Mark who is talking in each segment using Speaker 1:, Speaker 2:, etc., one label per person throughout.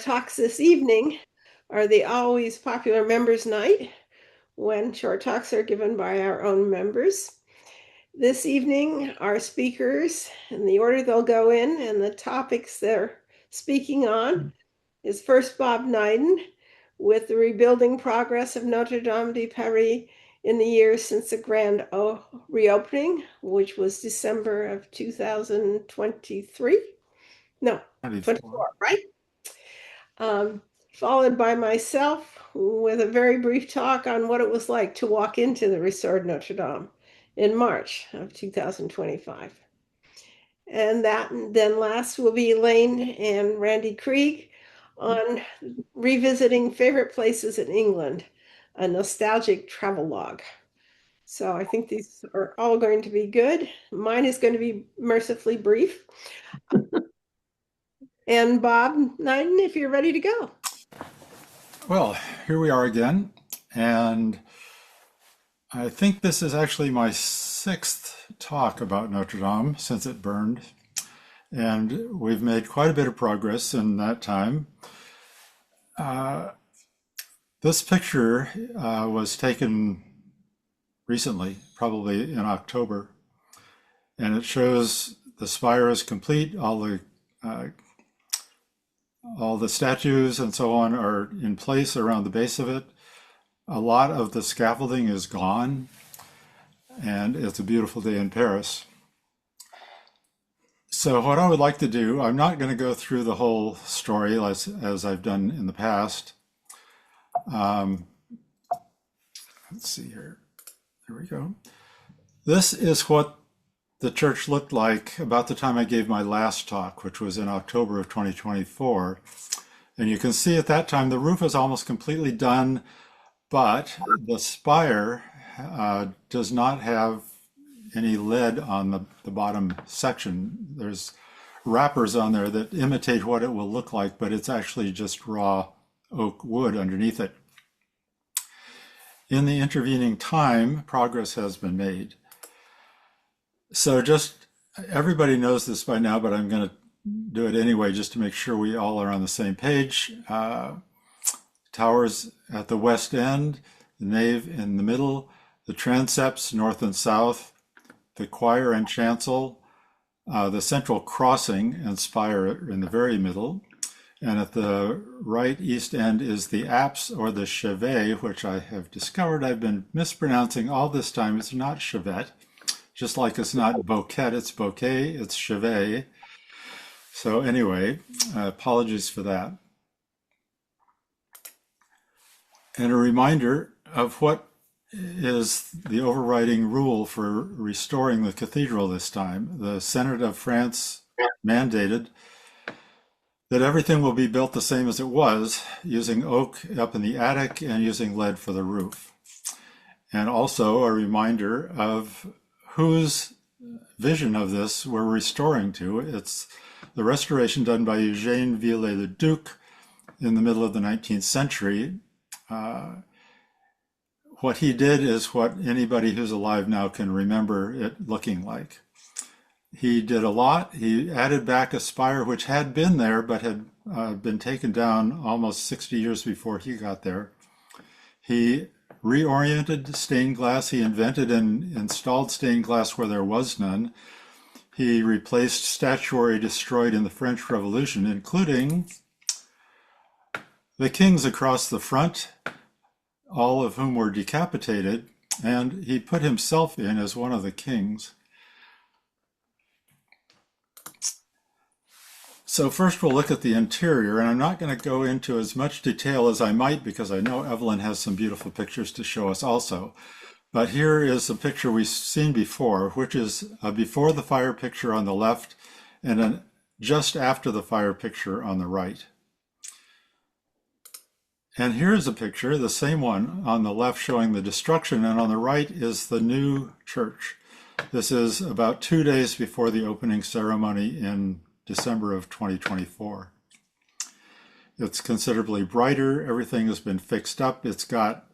Speaker 1: Talks this evening are the always popular members night, when short talks are given by our own members. This evening, our speakers and the order they'll go in and the topics they're speaking on is first Bob Nyden with the rebuilding progress of Notre-Dame de Paris in the years since the grand reopening, which was December of 2023. No, 24, right? Followed by myself with a very brief talk on what it was like to walk into the restored Notre Dame in March of 2025. And then last will be Elaine and Randy Kreigh on revisiting favorite places in England, a nostalgic travelogue. So I think these are all going to be good. Mine is going to be mercifully brief. And Bob Nyden, if you're ready to go.
Speaker 2: Well, here we are again, and I think this is actually my sixth talk about Notre Dame since it burned, and we've made quite a bit of progress in that time. This picture was taken recently, probably in October, and it shows the spire is complete, all the statues and so on are in place around the base of it. A lot of the scaffolding is gone, and it's a beautiful day in Paris. So what I would like to do, I'm not going to go through the whole story as I've done in the past. Let's see here. There we go. This is what the church looked like about the time I gave my last talk, which was in October of 2024. And you can see at that time the roof is almost completely done, but the spire does not have any lead on the bottom section. There's wrappers on there that imitate what it will look like, but it's actually just raw oak wood underneath it. In the intervening time, progress has been made. So just, everybody knows this by now, but I'm going to do it anyway, just to make sure we all are on the same page. Towers at the west end, the nave in the middle, the transepts north and south, the choir and chancel, the central crossing and spire in the very middle. And at the right east end is the apse or the chevet, which I have discovered I've been mispronouncing all this time. It's not chevet. Just like it's not bouquet, it's bouquet, it's chevet. So anyway, apologies for that. And a reminder of what is the overriding rule for restoring the cathedral this time. The Senate of France mandated that everything will be built the same as it was, using oak up in the attic and using lead for the roof. And also a reminder of whose vision of this we're restoring to. It's the restoration done by Eugène Viollet-le-Duc in the middle of the 19th century. What he did is what anybody who's alive now can remember it looking like. He did a lot. He added back a spire which had been there but had been taken down almost 60 years before he got there. He reoriented stained glass. He invented and installed stained glass where there was none. He replaced statuary destroyed in the French Revolution, including the kings across the front, all of whom were decapitated, and he put himself in as one of the kings. So first we'll look at the interior, and I'm not going to go into as much detail as I might because I know Evelyn has some beautiful pictures to show us also. But here is a picture we've seen before, which is a before the fire picture on the left and a just after the fire picture on the right. And here's a picture, the same one on the left showing the destruction, and on the right is the new church. This is about 2 days before the opening ceremony in December of 2024. It's considerably brighter. Everything has been fixed up. It's got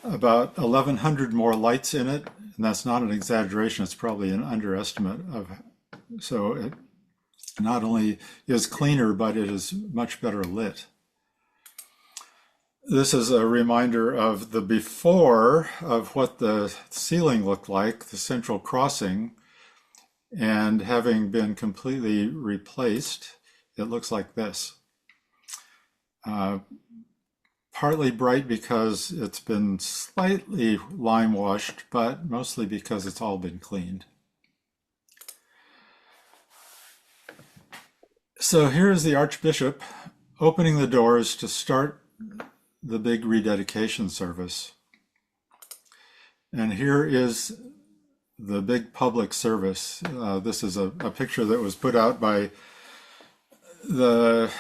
Speaker 2: about 1,100 more lights in it, and that's not an exaggeration. It's probably an underestimate of. So not only is cleaner, but it is much better lit. This is a reminder of the before of what the ceiling looked like, the central crossing, and having been completely replaced, it looks like this. Partly bright because it's been slightly lime washed, but mostly because it's all been cleaned. So here's the Archbishop opening the doors to start the big rededication service. And here is the big public service. This is a picture that was put out by the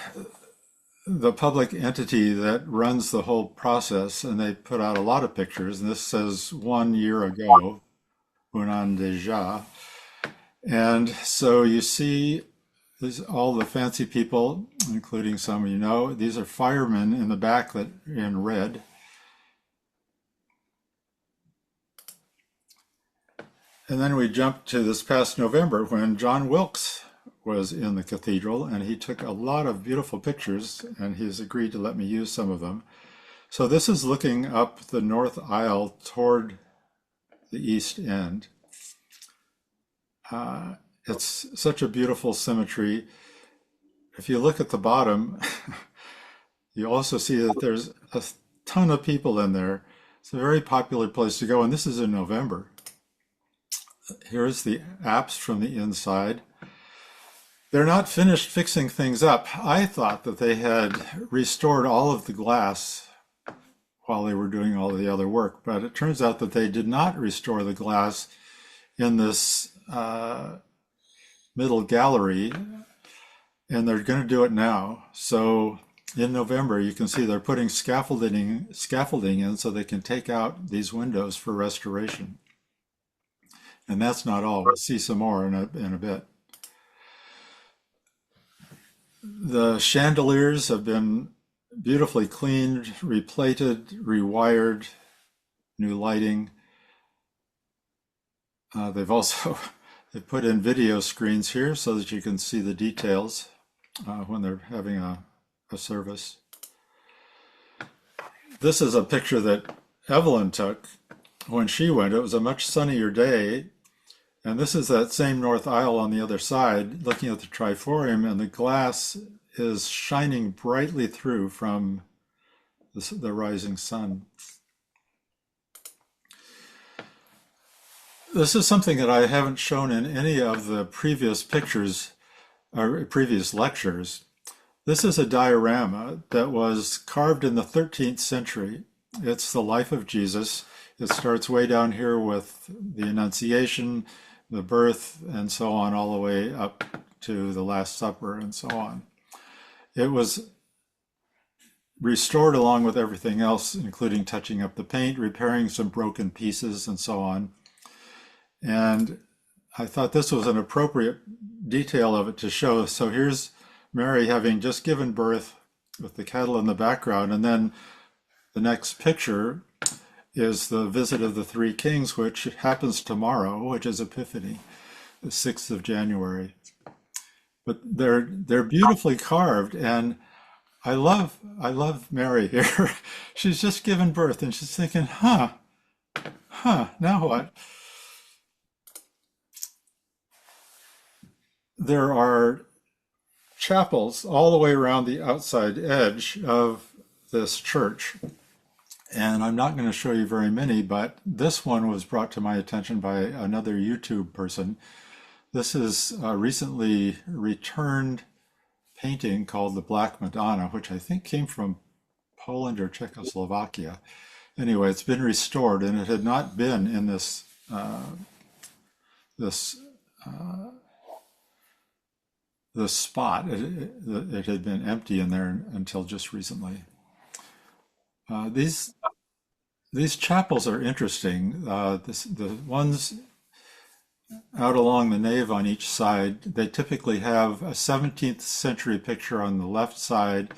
Speaker 2: public entity that runs the whole process, and they put out a lot of pictures. And this says 1 year ago, un an déjà. And so you see all the fancy people, including some of you know. These are firemen in the back that in red. And then we jump to this past November when John Wilkes was in the cathedral, and he took a lot of beautiful pictures, and he's agreed to let me use some of them. So this is looking up the north aisle toward the east end. It's such a beautiful symmetry. If you look at the bottom, you also see that there's a ton of people in there. It's a very popular place to go, and this is in November. Here's the apse from the inside. They're not finished fixing things up. I thought that they had restored all of the glass while they were doing all the other work, but it turns out that they did not restore the glass in this middle gallery, and they're going to do it now. So in November, you can see they're putting scaffolding in so they can take out these windows for restoration. And that's not all. We'll see some more in a bit. The chandeliers have been beautifully cleaned, replated, rewired, new lighting. They've put in video screens here so that you can see the details when they're having a service. This is a picture that Evelyn took when she went. It was a much sunnier day. And this is that same north aisle on the other side, looking at the triforium, and the glass is shining brightly through from the rising sun. This is something that I haven't shown in any of the previous pictures or previous lectures. This is a diorama that was carved in the 13th century. It's the life of Jesus. It starts way down here with the Annunciation, the birth, and so on, all the way up to the Last Supper and so on. It was restored along with everything else, including touching up the paint, repairing some broken pieces, and so on. And I thought this was an appropriate detail of it to show. So here's Mary having just given birth with the kettle in the background, and then the next picture is the visit of the three kings, which happens tomorrow, which is Epiphany, the 6th of January. But they're beautifully carved, and I love Mary here. She's just given birth, and she's thinking, now what? There are chapels all the way around the outside edge of this church. And I'm not going to show you very many, but this one was brought to my attention by another YouTube person. This is a recently returned painting called The Black Madonna, which I think came from Poland or Czechoslovakia. Anyway, it's been restored, and it had not been in this spot. It had been empty in there until just recently. These chapels are interesting. The ones out along the nave on each side, they typically have a 17th century picture on the left side,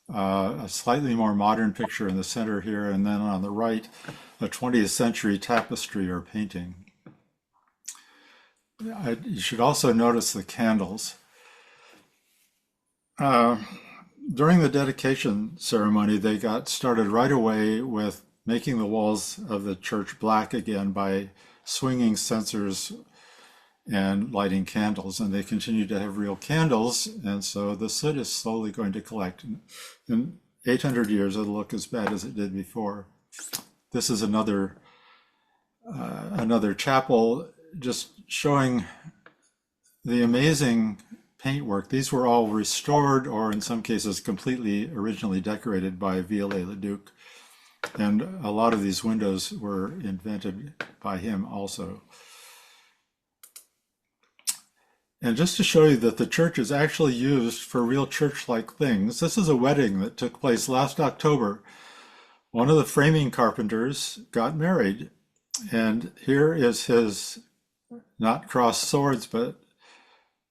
Speaker 2: a slightly more modern picture in the center here, and then on the right, a 20th century tapestry or painting. You should also notice the candles. Uh, During the dedication ceremony, they got started right away with making the walls of the church black again by swinging censers and lighting candles. And they continue to have real candles. And so the soot is slowly going to collect. In 800 years, it'll look as bad as it did before. This is another chapel, just showing the amazing paintwork. These were all restored or in some cases completely originally decorated by Viollet-le-Duc. And a lot of these windows were invented by him also. And just to show you that the church is actually used for real church-like things, this is a wedding that took place last October. One of the framing carpenters got married, and here is his, not crossed swords, but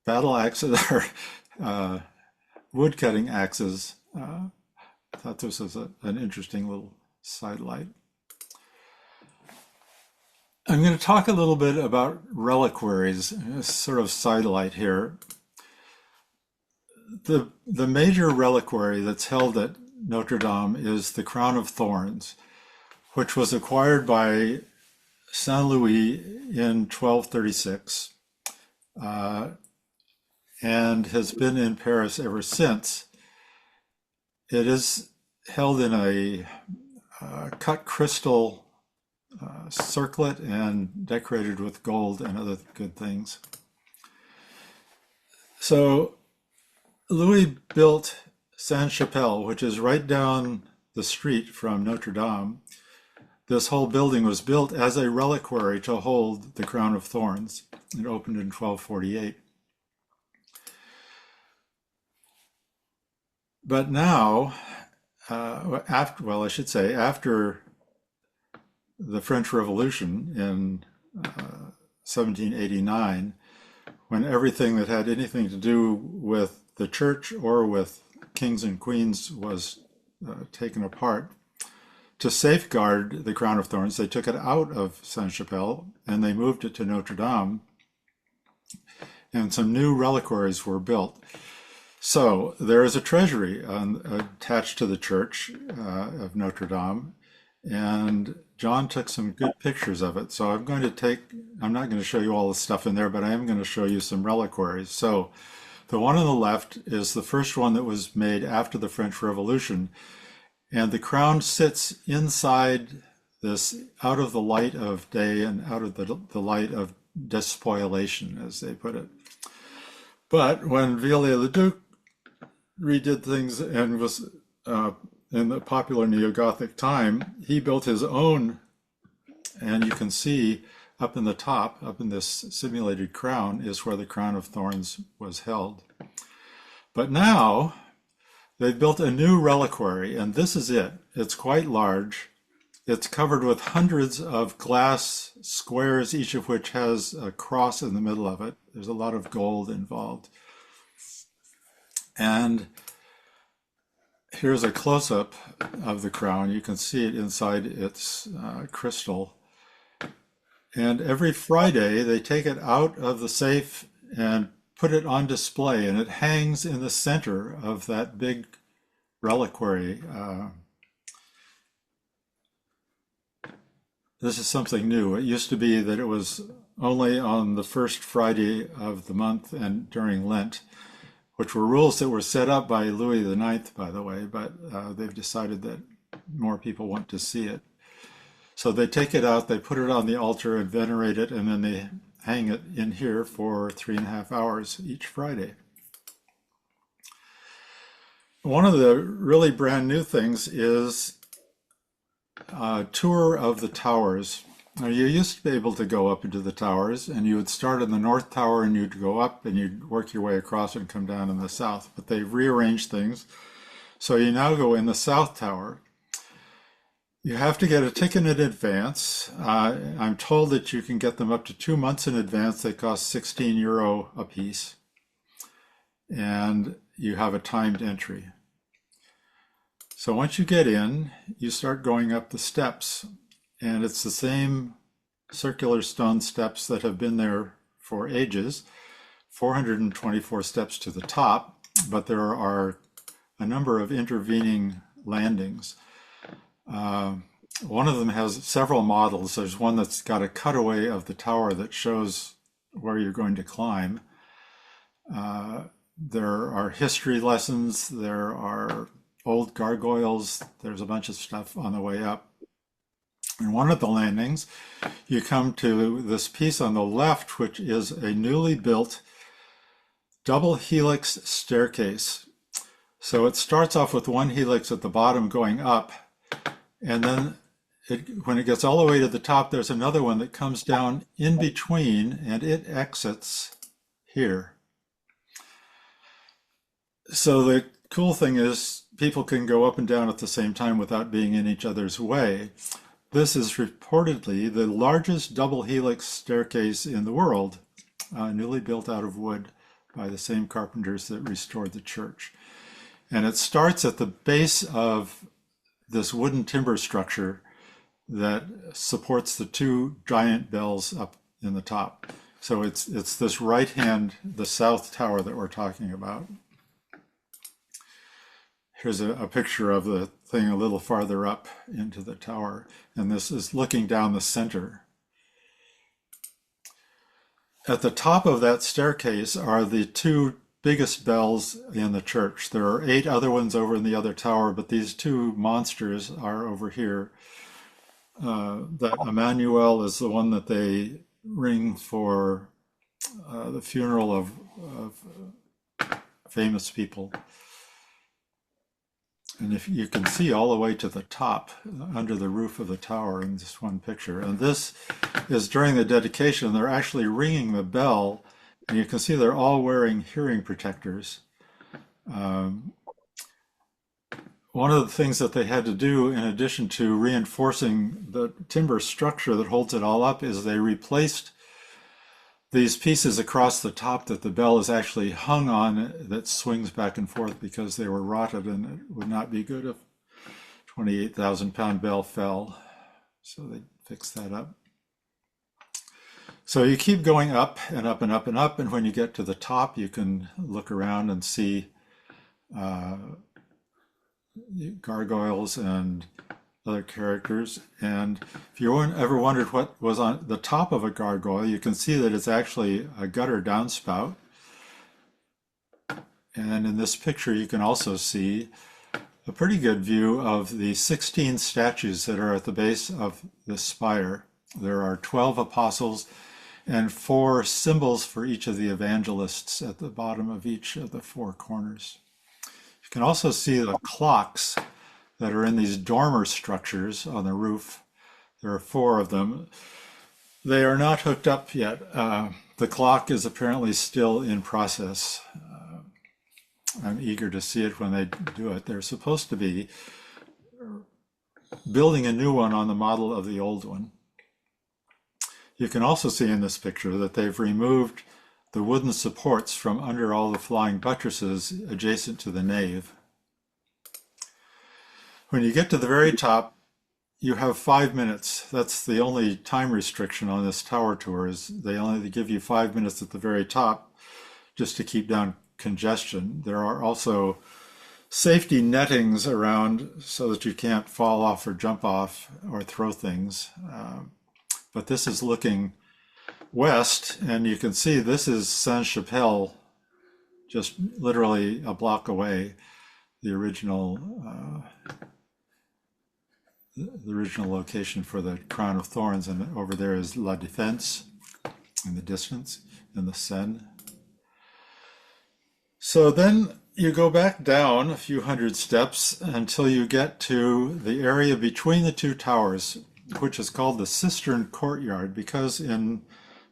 Speaker 2: battle axes or wood cutting axes. I thought this was an interesting little sidelight. I'm going to talk a little bit about reliquaries, a sort of sidelight here. The major reliquary that's held at Notre Dame is the crown of thorns, which was acquired by Saint Louis in 1236 and has been in Paris ever since. It is held in a cut crystal circlet and decorated with gold and other good things. So Louis built Sainte-Chapelle, which is right down the street from Notre Dame. This whole building was built as a reliquary to hold the crown of thorns. It opened in 1248. But now, after the French Revolution in 1789, when everything that had anything to do with the church or with kings and queens was taken apart, to safeguard the crown of thorns, they took it out of Sainte-Chapelle and they moved it to Notre Dame, and some new reliquaries were built. So there is a treasury attached to the church of Notre Dame, and John took some good pictures of it. So I'm not going to show you all the stuff in there, but I am going to show you some reliquaries. So the one on the left is the first one that was made after the French Revolution, and the crown sits inside this, out of the light of day and out of the light of despoliation, as they put it. But when Viollet-le-Duc redid things and was in the popular neo-Gothic time, he built his own, and you can see up in the top, up in this simulated crown, is where the crown of thorns was held. But now they've built a new reliquary, and this is it. It's quite large. It's covered with hundreds of glass squares, each of which has a cross in the middle of it. There's a lot of gold involved. And here's a close-up of the crown. You can see it inside its crystal. And every Friday, they take it out of the safe and put it on display, and it hangs in the center of that big reliquary. This is something new. It used to be that it was only on the first Friday of the month and during Lent, which were rules that were set up by Louis IX, by the way, but they've decided that more people want to see it. So they take it out, they put it on the altar and venerate it, and then they hang it in here for 3.5 hours each Friday. One of the really brand new things is a tour of the towers. Now, you used to be able to go up into the towers, and you would start in the North Tower and you'd go up and you'd work your way across and come down in the South. But they've rearranged things. So you now go in the South Tower. You have to get a ticket in advance. I'm told that you can get them up to 2 months in advance. They cost 16 euro a piece. And you have a timed entry. So once you get in, you start going up the steps. And it's the same circular stone steps that have been there for ages, 424 steps to the top. but there are a number of intervening landings. One of them has several models. There's one that's got a cutaway of the tower that shows where you're going to climb. There are history lessons. There are old gargoyles. There's a bunch of stuff on the way up. In one of the landings, you come to this piece on the left, which is a newly built double helix staircase. So it starts off with one helix at the bottom going up, and then when it gets all the way to the top, there's another one that comes down in between, and it exits here. So the cool thing is people can go up and down at the same time without being in each other's way. This is reportedly the largest double helix staircase in the world, newly built out of wood by the same carpenters that restored the church. And it starts at the base of this wooden timber structure that supports the two giant bells up in the top. So it's this right hand, the south tower that we're talking about. Here's a picture of the thing a little farther up into the tower, and this is looking down the center. At the top of that staircase are the two biggest bells in the church. There are 8 other ones over in the other tower, but these two monsters are over here. That Emmanuel is the one that they ring for the funeral of famous people. And if you can see all the way to the top under the roof of the tower in this one picture. And this is during the dedication. They're actually ringing the bell, and you can see they're all wearing hearing protectors. One of the things that they had to do, in addition to reinforcing the timber structure that holds it all up, is they replaced these pieces across the top that the bell is actually hung on, that swings back and forth, because they were rotted and it would not be good if 28,000-pound bell fell. So they fixed that up. So you keep going up and up and up and up, and when you get to the top, you can look around and see gargoyles and other characters. And if you ever wondered what was on the top of a gargoyle, you can see that it's actually a gutter downspout. And in this picture, you can also see a pretty good view of the 16 statues that are at the base of this spire. There are 12 apostles and 4 symbols for each of the evangelists at the bottom of each of the 4 corners. You can also see the clocks that are in these dormer structures on the roof. There are 4 of them. They are not hooked up yet. The clock is apparently still in process. I'm eager to see it when they do it. They're supposed to be building a new one on the model of the old one. You can also see in this picture that they've removed the wooden supports from under all the flying buttresses adjacent to the nave. When you get to the very top, you have 5 minutes. That's the only time restriction on this tower tour, is they only give you 5 minutes at the very top just to keep down congestion. There are also safety nettings around so that you can't fall off or jump off or throw things. But this is looking west, and you can see this is Sainte-Chapelle, just literally a block away, the original location for the Crown of Thorns, and over there is La Défense in the distance, in the Seine. So then you go back down a few hundred steps until you get to the area between the 2 towers, which is called the Cistern Courtyard, because in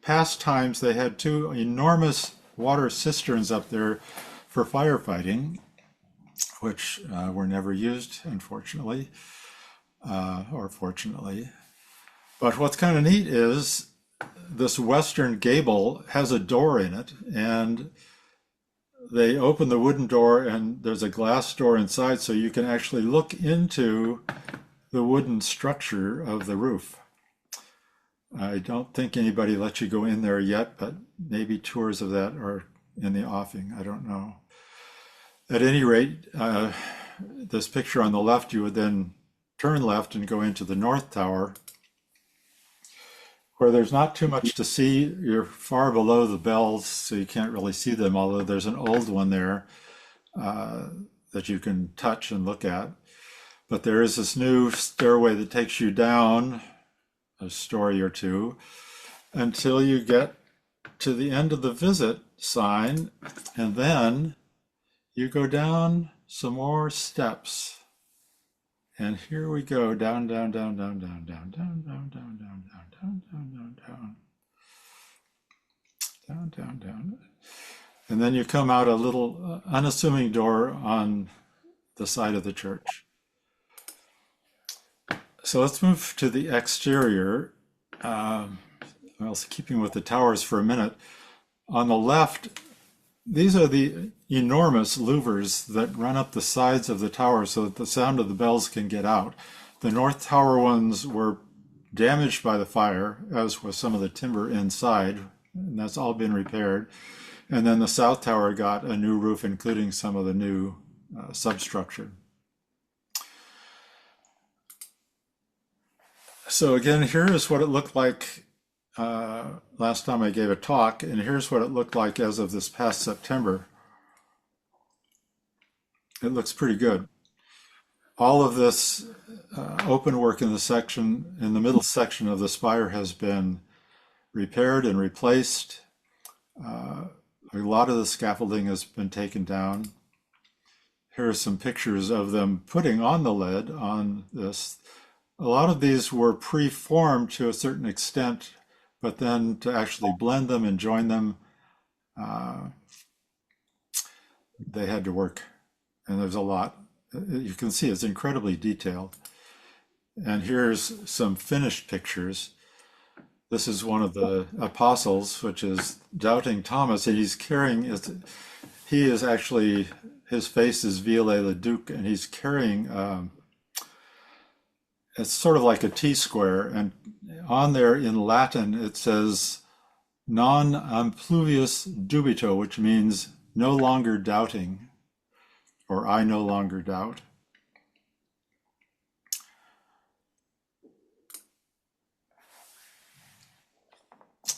Speaker 2: past times they had 2 enormous water cisterns up there for firefighting, which were never used, unfortunately. Or fortunately. But what's kind of neat is this western gable has a door in it, and they open the wooden door and there's a glass door inside, so you can actually look into the wooden structure of the roof. I don't think anybody lets you go in there yet, but maybe tours of that are in the offing. I don't know. At any rate, this picture on the left, you would then turn left and go into the North Tower, where there's not too much to see. You're far below the bells, so you can't really see them, although there's an old one there that you can touch and look at. But there is this new stairway that takes you down a story or two until you get to the end of the visit sign, and then you go down some more steps. And here we go, down, down, down, down, down, down, down, down, down, down, down, down, down, down, down, down, down. And then you come out a little unassuming door on the side of the church. So let's move to the exterior. Well, keeping with the towers for a minute. On the left, these are the enormous louvers that run up the sides of the tower so that the sound of the bells can get out. The North Tower ones were damaged by the fire, as was some of the timber inside, and that's all been repaired. And then the South Tower got a new roof, including some of the new substructure. So again, here is what it looked like last time I gave a talk, and here's what it looked like as of this past September. It looks pretty good. All of this open work in the middle section of the spire has been repaired and replaced. A lot of the scaffolding has been taken down. Here are some pictures of them putting on the lead on this. A lot of these were pre-formed to a certain extent, but then to actually blend them and join them, they had to work. And there's a lot. You can see it's incredibly detailed. And here's some finished pictures. This is one of the apostles, which is Doubting Thomas, and he's carrying, he is actually, his face is Viollet-le-Duc, and he's carrying, it's sort of like a T-square, and on there in Latin it says non impluvius dubito, which means no longer doubting, or I no longer doubt.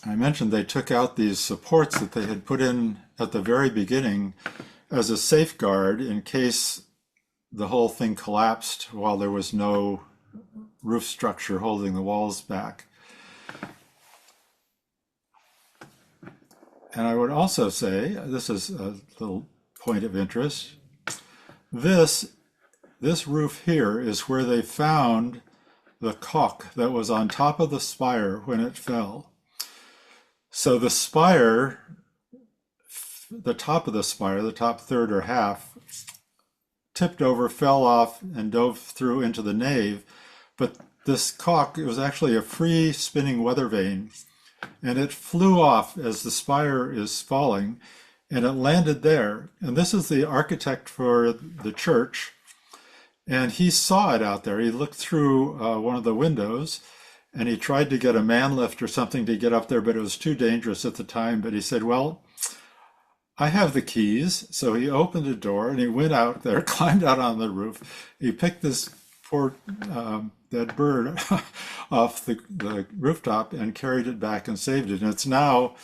Speaker 2: I mentioned they took out these supports that they had put in at the very beginning as a safeguard in case the whole thing collapsed while there was no roof structure holding the walls back. And I would also say, this is a little point of interest, this roof here is where they found the cock that was on top of the spire when it fell. So the spire, the top of the spire, the top third or half, tipped over, fell off, and dove through into the nave. But this cock, it was actually a free spinning weather vane, and it flew off as the spire is falling, and it landed there. And this is the architect for the church, and he saw it out there. He looked through one of the windows, and he tried to get a man lift or something to get up there, but it was too dangerous at the time. But he said, well, I have the keys. So he opened the door and he went out there, climbed out on the roof. He picked this poor dead bird off the rooftop and carried it back and saved it. And it's now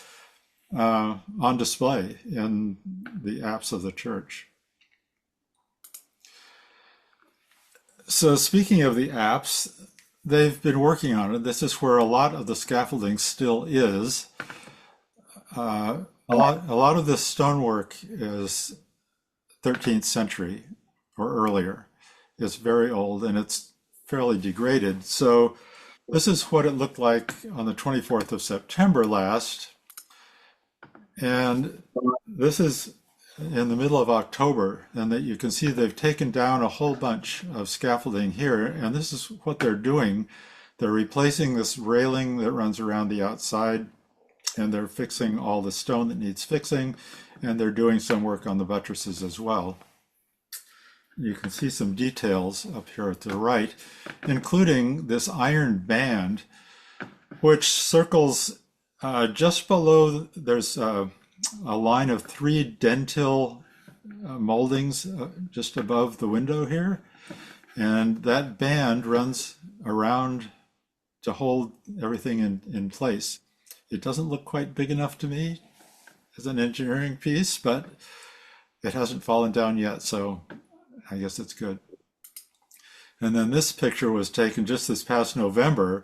Speaker 2: on display in the apse of the church. So speaking of the apse, they've been working on it. This is where a lot of the scaffolding still is. A lot of this stonework is 13th century or earlier. It's very old and it's fairly degraded. So this is what it looked like on the 24th of September last. And this is in the middle of October, and that you can see they've taken down a whole bunch of scaffolding here, and this is what they're doing. They're replacing this railing that runs around the outside, and they're fixing all the stone that needs fixing, and they're doing some work on the buttresses as well. You can see some details up here at the right, including this iron band, which circles just below. There's a line of 3 dentil moldings just above the window here. And that band runs around to hold everything in place. It doesn't look quite big enough to me as an engineering piece, but it hasn't fallen down yet, so I guess it's good. And then this picture was taken just this past November,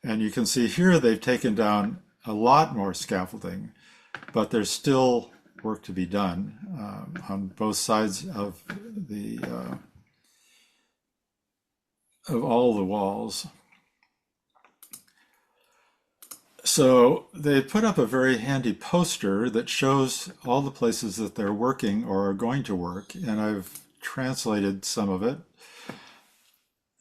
Speaker 2: and you can see here they've taken down a lot more scaffolding, but there's still work to be done on both sides of the of all the walls. So they put up a very handy poster that shows all the places that they're working or are going to work, and I've translated some of it.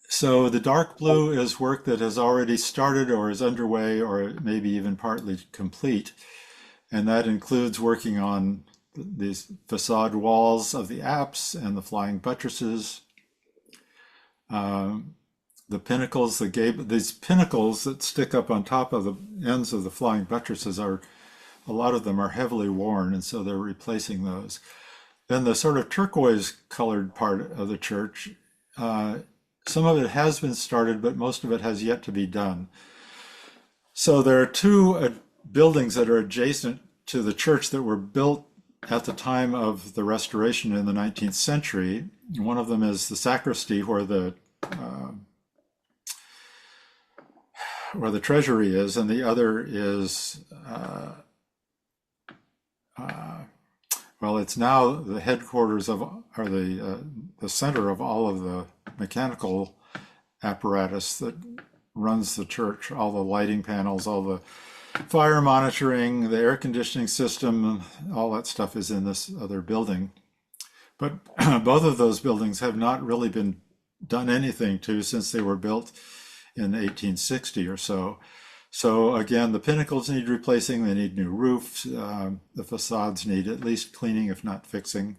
Speaker 2: So the dark blue is work that has already started or is underway or maybe even partly complete. And that includes working on these facade walls of the apse and the flying buttresses. The pinnacles, these pinnacles that stick up on top of the ends of the flying buttresses a lot of them are heavily worn, and so they're replacing those. Then the sort of turquoise colored part of the church, some of it has been started, but most of it has yet to be done. So there are two buildings that are adjacent to the church that were built at the time of the restoration in the 19th century. One of them is the sacristy where the treasury is, and the other is, well, it's now the headquarters of, or the center of all of the mechanical apparatus that runs the church, all the lighting panels, all the fire monitoring, the air conditioning system, all that stuff is in this other building. But both of those buildings have not really been done anything to since they were built in 1860 or so. So again, the pinnacles need replacing, they need new roofs, the facades need at least cleaning, if not fixing.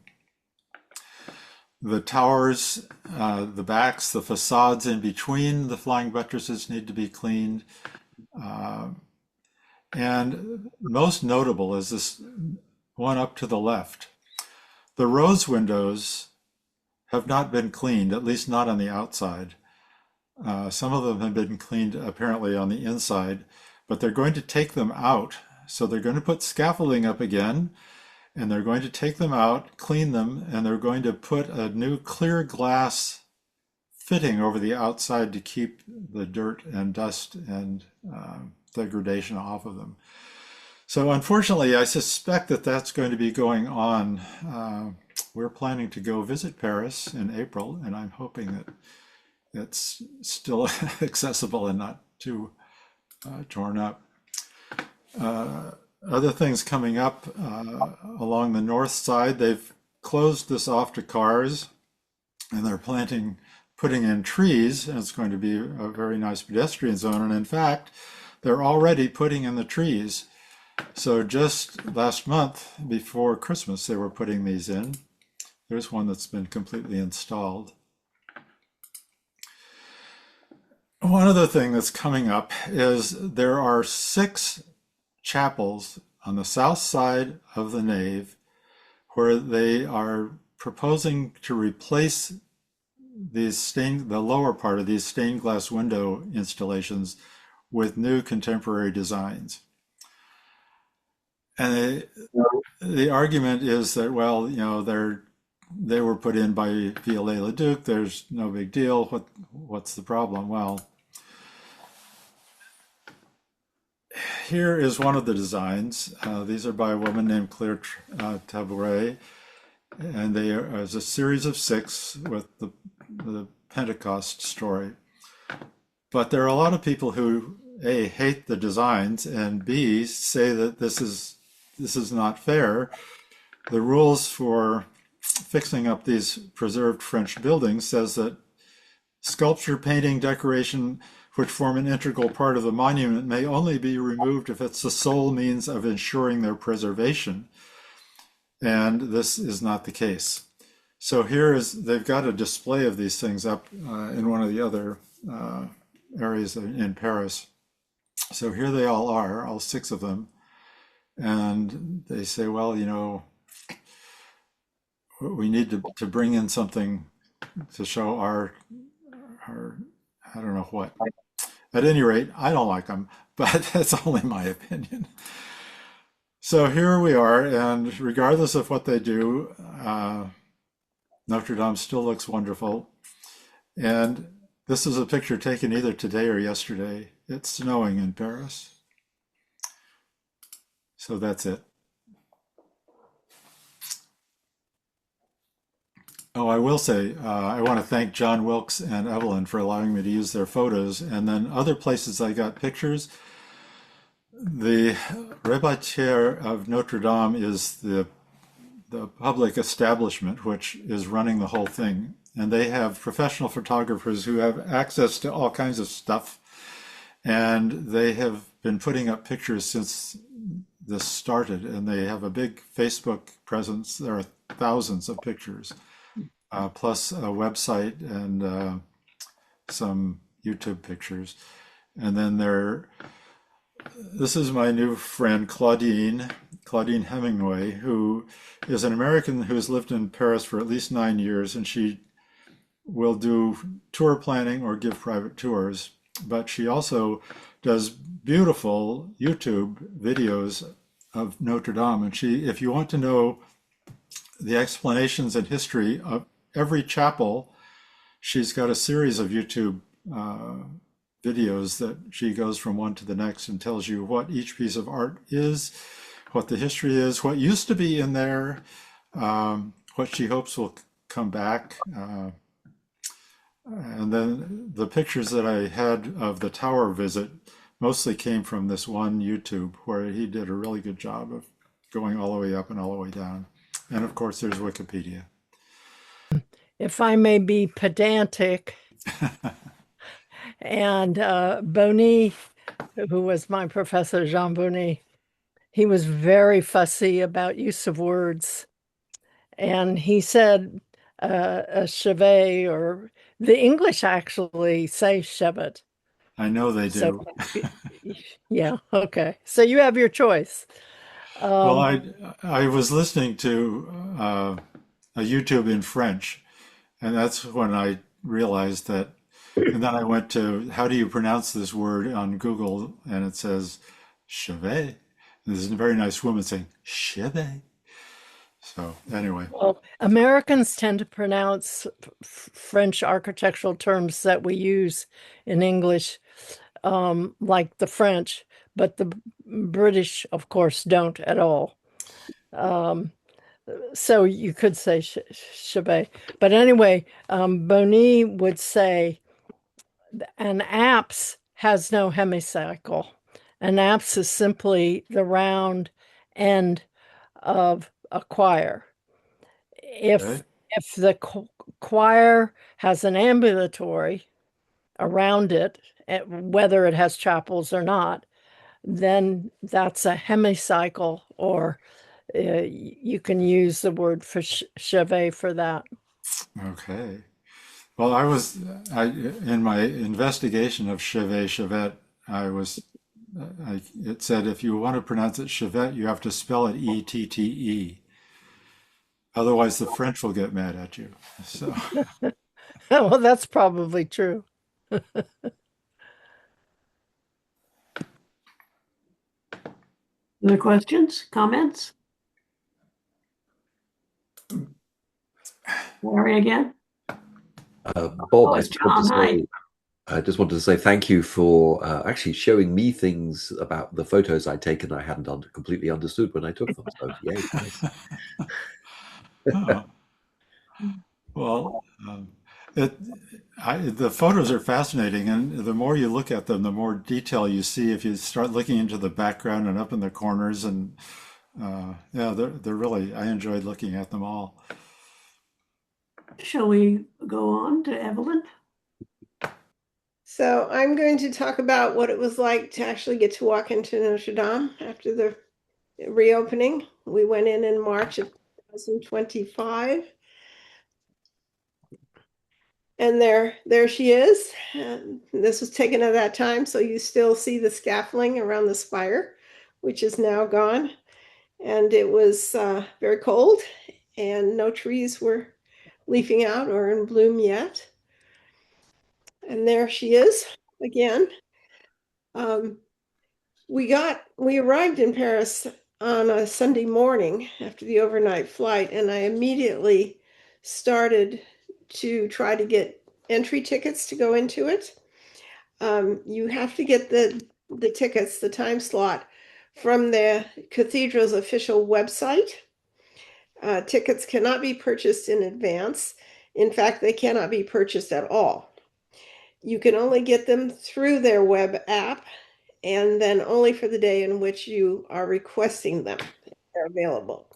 Speaker 2: The towers, the backs, the facades in between the flying buttresses need to be cleaned. And most notable is this one up to the left. The rose windows have not been cleaned, at least not on the outside. Some of them have been cleaned apparently on the inside, but they're going to take them out. So they're going to put scaffolding up again, and they're going to take them out, clean them, and they're going to put a new clear glass fitting over the outside to keep the dirt and dust and degradation off of them. So unfortunately, I suspect that that's going to be going on. We're planning to go visit Paris in April, and I'm hoping that it's still accessible and not too torn up. Other things coming up along the north side, they've closed this off to cars, and they're putting in trees, and it's going to be a very nice pedestrian zone. And in fact, they're already putting in the trees. So just last month, before Christmas, they were putting these in. There's one that's been completely installed. One other thing that's coming up is there are 6 chapels on the south side of the nave where they are proposing to replace the lower part of these stained glass window installations with new contemporary designs. And the argument is that, well, you know, they were put in by Viollet-le-Duc. There's no big deal. What's the problem? Well, here is one of the designs. These are by a woman named Claire Tabouret, and they are as a series of 6 with the Pentecost story. But there are a lot of people who A, hate the designs, and B, say that this is not fair. The rules for fixing up these preserved French buildings says that sculpture, painting, decoration, which form an integral part of the monument, may only be removed if it's the sole means of ensuring their preservation. And this is not the case. So they've got a display of these things up in one of the other areas in Paris. So here they all are, all 6 of them. And they say, well, you know, we need to bring in something to show our I don't know what. At any rate, I don't like them, but that's only my opinion. So here we are, and regardless of what they do, Notre Dame still looks wonderful. And this is a picture taken either today or yesterday. It's snowing in Paris. So that's it. Oh, I will say, I want to thank John Wilkes and Evelyn for allowing me to use their photos. And then other places I got pictures. The Rebatière of Notre Dame is the public establishment which is running the whole thing. And they have professional photographers who have access to all kinds of stuff. And they have been putting up pictures since this started. And they have a big Facebook presence. There are thousands of pictures, plus a website and some YouTube pictures. And then this is my new friend Claudine Hemingway, who is an American who has lived in Paris for at least 9 years, and she will do tour planning or give private tours. But she also does beautiful YouTube videos of Notre Dame. And if you want to know the explanations and history of every chapel, she's got a series of YouTube videos that she goes from one to the next and tells you what each piece of art is, what the history is, what used to be in there, what she hopes will come back. And then the pictures that I had of the tower visit mostly came from this one YouTube where he did a really good job of going all the way up and all the way down. And of course, there's Wikipedia.
Speaker 3: If I may be pedantic, and Bonny, who was my professor, Jean Bonny, he was very fussy about use of words. And he said a chevet, or the English actually say chevet.
Speaker 2: I know they do.
Speaker 3: So, yeah, okay. So you have your choice.
Speaker 2: Well, I was listening to a YouTube in French, and that's when I realized that. And then I went to, how do you pronounce this word on Google? And it says chevet. And there's a very nice woman saying chevet. So anyway.
Speaker 3: Well, Americans tend to pronounce French architectural terms that we use in English like the French, but the British, of course, don't at all. So you could say chevet. But anyway, Bonny would say an apse has no hemicycle. An apse is simply the round end of a choir. If the choir has an ambulatory around it, whether it has chapels or not, then that's a hemicycle, or you can use the word for chevet for that.
Speaker 2: Okay. Well, in my investigation of chevet, it said if you want to pronounce it chevet, you have to spell it E-T-T-E. Otherwise, the French will get mad at you. So,
Speaker 3: well, that's probably true.
Speaker 4: Other questions, comments? Larry again?
Speaker 5: Bob,
Speaker 4: it's John. Hi.
Speaker 5: I just wanted to say thank you for actually showing me things about the photos I'd taken I hadn't completely understood when I took them. So, yay, nice.
Speaker 2: oh. Well, the photos are fascinating, and the more you look at them, the more detail you see if you start looking into the background and up in the corners. And yeah, they're really, I enjoyed looking at them all.
Speaker 4: Shall we go on to Evelyn?
Speaker 1: So I'm going to talk about what it was like to actually get to walk into Notre Dame after the reopening. We went in March of 2025. And there she is. And this was taken at that time, so you still see the scaffolding around the spire, which is now gone. And it was very cold, and no trees were leafing out or in bloom yet. And there she is again. We arrived in Paris on a Sunday morning after the overnight flight, and I immediately started to try to get entry tickets to go into it. You have to get the tickets, the time slot, from the cathedral's official website. Tickets cannot be purchased in advance. In fact, they cannot be purchased at all. You can only get them through their web app, and then only for the day in which you are requesting them. They're available.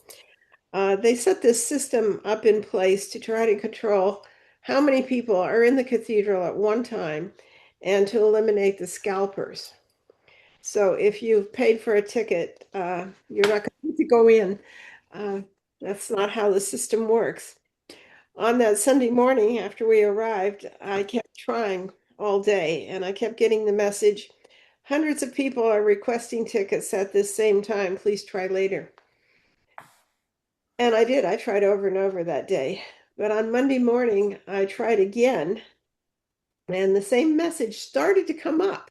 Speaker 1: They set this system up in place to try to control how many people are in the cathedral at one time and to eliminate the scalpers. So if you've paid for a ticket, you're not going to go in. That's not how the system works. On that Sunday morning after we arrived, I kept trying all day, and I kept getting the message, hundreds of people are requesting tickets at this same time. Please try later. And I did. I tried over and over that day. But on Monday morning, I tried again, and the same message started to come up.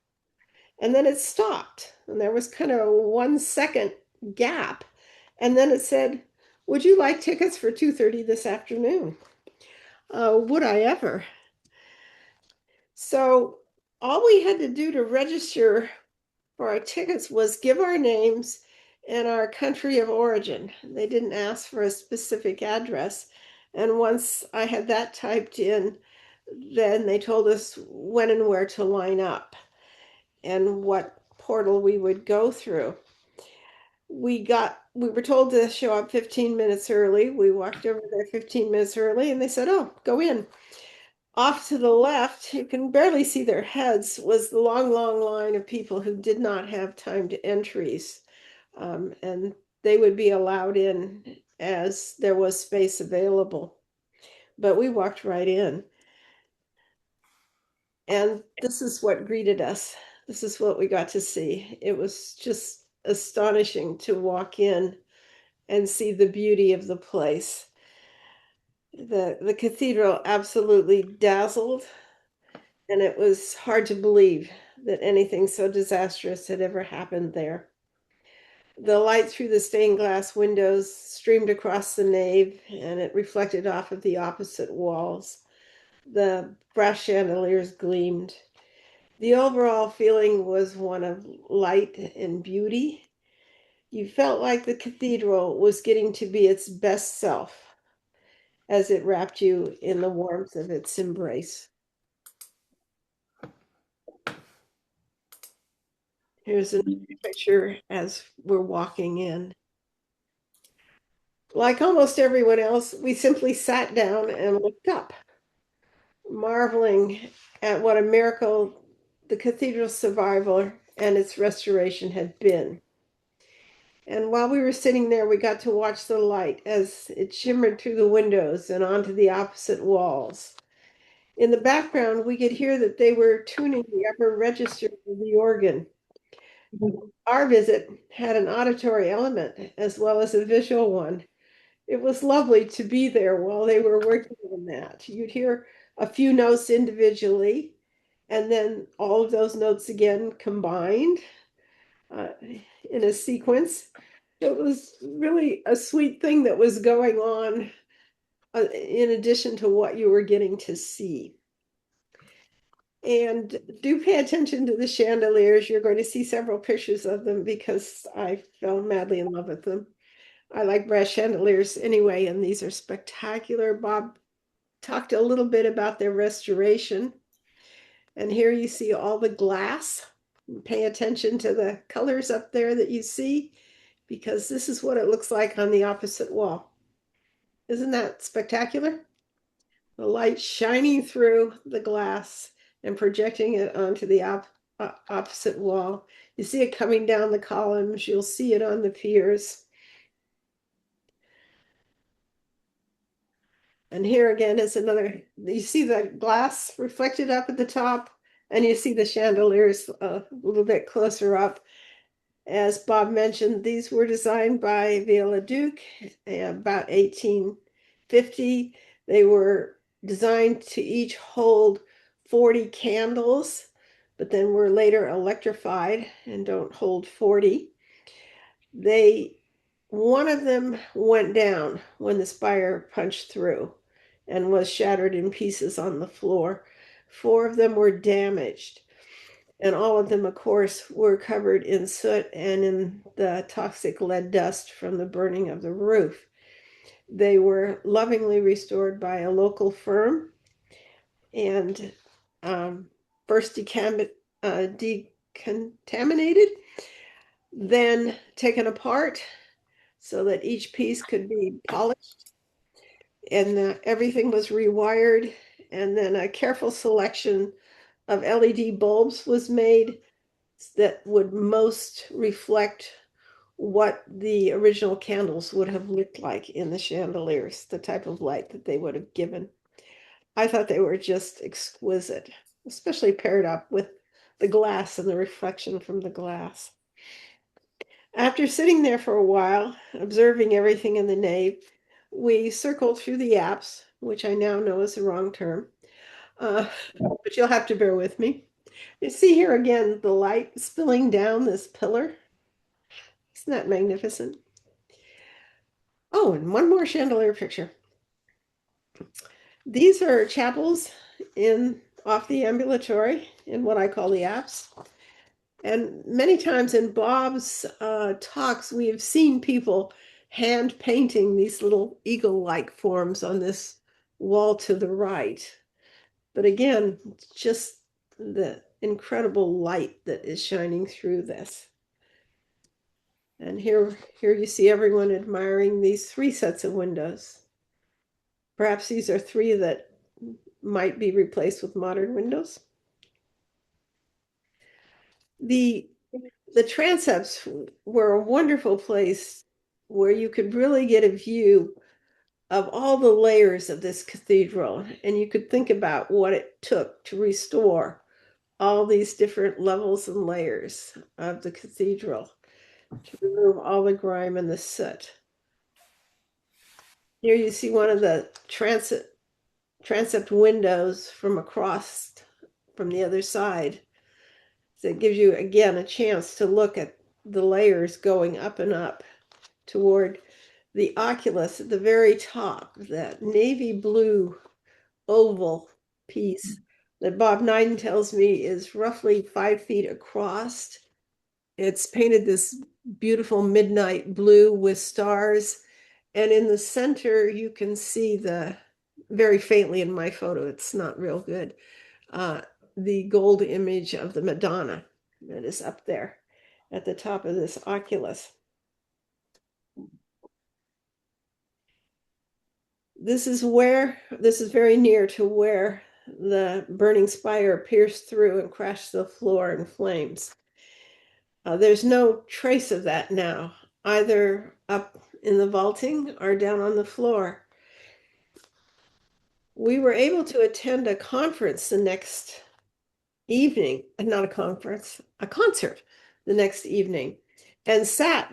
Speaker 1: And then it stopped. And there was kind of a 1 second gap. And then it said, would you like tickets for 2:30 this afternoon? Would I ever? So all we had to do to register for our tickets was give our names and our country of origin. They didn't ask for a specific address. And once I had that typed in, then they told us when and where to line up and what portal we would go through. We were told to show up 15 minutes early. We walked over there 15 minutes early, and they said, oh, go in. Off to the left, you can barely see their heads, was the long, long line of people who did not have timed entries. And they would be allowed in as there was space available. But we walked right in. And this is what greeted us. This is what we got to see. It was just astonishing to walk in and see the beauty of the place. The cathedral absolutely dazzled, and it was hard to believe that anything so disastrous had ever happened there. The light through the stained glass windows streamed across the nave, and it reflected off of the opposite walls. The brass chandeliers gleamed. The overall feeling was one of light and beauty. You felt like the cathedral was getting to be its best self as it wrapped you in the warmth of its embrace. Here's a picture as we're walking in. Like almost everyone else, we simply sat down and looked up, marveling at what a miracle the cathedral's survival and its restoration had been. And while we were sitting there, we got to watch the light as it shimmered through the windows and onto the opposite walls. In the background, we could hear that they were tuning the upper register of the organ. Our visit had an auditory element as well as a visual one. It was lovely to be there while they were working on that. You'd hear a few notes individually, and then all of those notes again combined in a sequence. It was really a sweet thing that was going on in addition to what you were getting to see. And do pay attention to the chandeliers. You're going to see several pictures of them because I fell madly in love with them. I like brass chandeliers anyway, and these are spectacular. Bob talked a little bit about their restoration. And here you see all the glass. Pay attention to the colors up there that you see, because this is what it looks like on the opposite wall. Isn't that spectacular? The light shining through the glass and projecting it onto the opposite wall. You see it coming down the columns. You'll see it on the piers. And here again is another, you see the glass reflected up at the top, and you see the chandeliers a little bit closer up. As Bob mentioned, these were designed by Viollet-le-Duc about 1850. They were designed to each hold 40 candles, but then were later electrified and don't hold 40. One of them went down when the spire punched through and was shattered in pieces on the floor. 4 of them were damaged. And all of them, of course, were covered in soot and in the toxic lead dust from the burning of the roof. They were lovingly restored by a local firm and first decontaminated, then taken apart so that each piece could be polished, and everything was rewired, and then a careful selection of LED bulbs was made that would most reflect what the original candles would have looked like in the chandeliers, the type of light that they would have given. I thought they were just exquisite, especially paired up with the glass and the reflection from the glass. After sitting there for a while, observing everything in the nave, we circled through the apse, which I now know is the wrong term, but you'll have to bear with me. You see here again the light spilling down this pillar. Isn't that magnificent? Oh, and one more chandelier picture. These are chapels off the ambulatory in what I call the apse. And many times in Bob's talks, we have seen people hand painting these little eagle-like forms on this wall to the right. But again, just the incredible light that is shining through this. And here you see everyone admiring these 3 sets of windows. Perhaps these are 3 that might be replaced with modern windows. The transepts were a wonderful place where you could really get a view of all the layers of this cathedral, and you could think about what it took to restore all these different levels and layers of the cathedral, to remove all the grime and the soot. Here you see one of the transept windows from across from the other side. So it gives you, again, a chance to look at the layers going up and up toward the oculus at the very top, that navy blue oval piece that Bob Nyden tells me is roughly 5 feet across. It's painted this beautiful midnight blue with stars. And in the center, you can see very faintly in my photo, it's not real good, the gold image of the Madonna that is up there at the top of this oculus. This is very near to where the burning spire pierced through and crashed the floor in flames. There's no trace of that now, either up in the vaulting or down on the floor. We were able to attend a conference the next evening, not a conference, a concert the next evening, and sat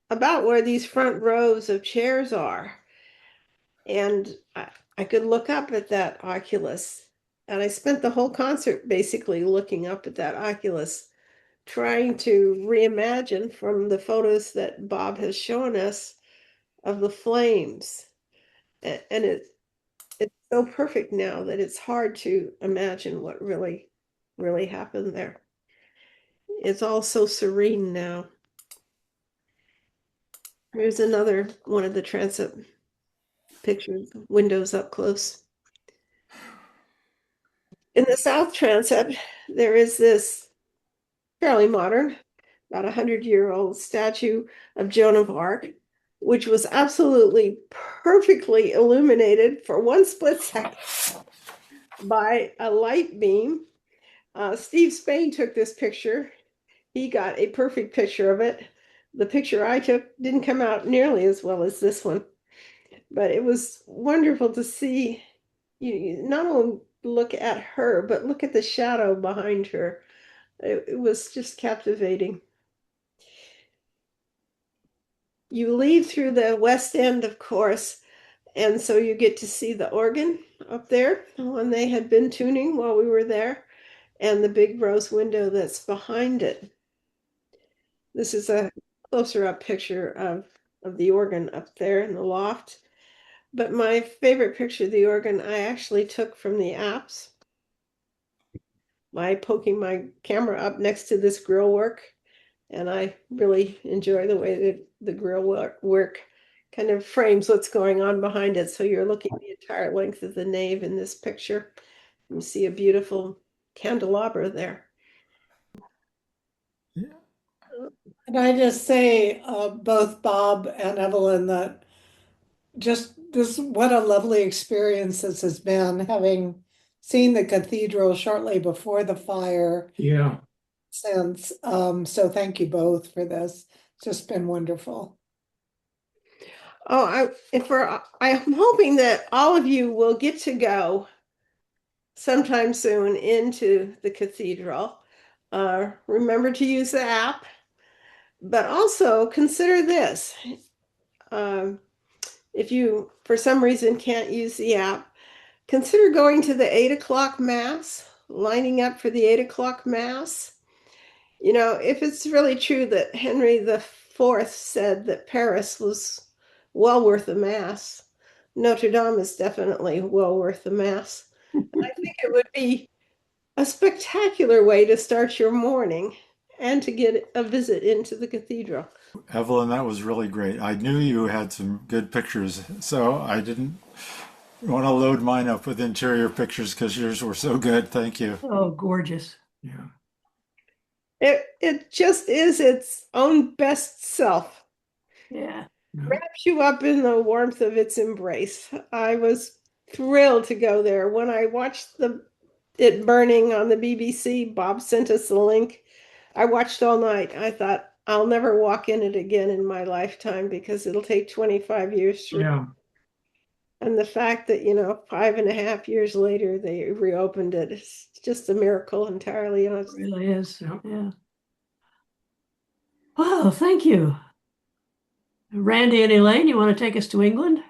Speaker 1: about where these front rows of chairs are. And I could look up at that oculus. And I spent the whole concert basically looking up at that oculus, trying to reimagine from the photos that Bob has shown us of the flames. And it's so perfect now that it's hard to imagine what really happened there. It's all so serene now. Here's another one of the transept pictures, windows up close. In the south transept, there is this fairly modern, about 100-year-old statue of Joan of Arc, which was absolutely perfectly illuminated for one split second by a light beam. Steve Spain took this picture. He got a perfect picture of it. The picture I took didn't come out nearly as well as this one, but it was wonderful to see. You not only look at her, but look at the shadow behind her. It was just captivating. You leave through the west end, of course, and so you get to see the organ up there when they had been tuning while we were there, and the big rose window that's behind it. This is a closer up picture of the organ up there in the loft. But my favorite picture of the organ I actually took from the apse by poking my camera up next to this grill work. And I really enjoy the way that the grill work kind of frames what's going on behind it. So you're looking the entire length of the nave in this picture. You see a beautiful candelabra there.
Speaker 2: Yeah.
Speaker 6: And I just say, both Bob and Evelyn, that just this, what a lovely experience this has been, having seen the cathedral shortly before the fire.
Speaker 7: Yeah.
Speaker 6: Since, so thank you both for this. It's just been wonderful.
Speaker 1: Oh, I'm hoping that all of you will get to go sometime soon into the cathedral. Remember to use the app, but also consider this. If you, for some reason, can't use the app, consider going to the 8 o'clock Mass, lining up for the 8 o'clock Mass. You know, if it's really true that Henry IV said that Paris was well worth a Mass, Notre-Dame is definitely well worth a Mass. I think it would be a spectacular way to start your morning and to get a visit into the cathedral.
Speaker 2: Evelyn, that was really great. I knew you had some good pictures, so I didn't want to load mine up with interior pictures because yours were so good. Thank you.
Speaker 4: Oh, gorgeous.
Speaker 7: Yeah.
Speaker 1: It just is its own best self.
Speaker 4: Yeah.
Speaker 1: Wraps you up in the warmth of its embrace. I was thrilled to go there. When I watched it burning on the BBC, Bob sent us the link. I watched all night. I thought, I'll never walk in it again in my lifetime because it'll take 25 years to.
Speaker 7: Yeah.
Speaker 1: And the fact that, 5.5 years later, they reopened it, it's just a miracle entirely.
Speaker 4: It really is. Yeah. Wow, thank you. Randy and Elaine, you want to take us to England?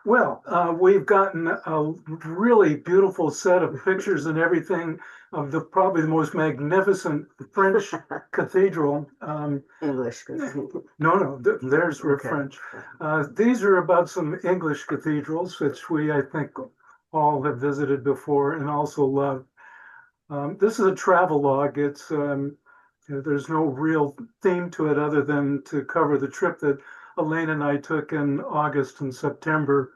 Speaker 7: Well, we've gotten a really beautiful set of pictures and everything of probably the most magnificent French cathedral.
Speaker 8: English cathedral.
Speaker 7: No, theirs were French. These are about some English cathedrals, which I think, all have visited before and also love. This is a travelogue. It's there's no real theme to it other than to cover the trip that Elaine and I took in August and September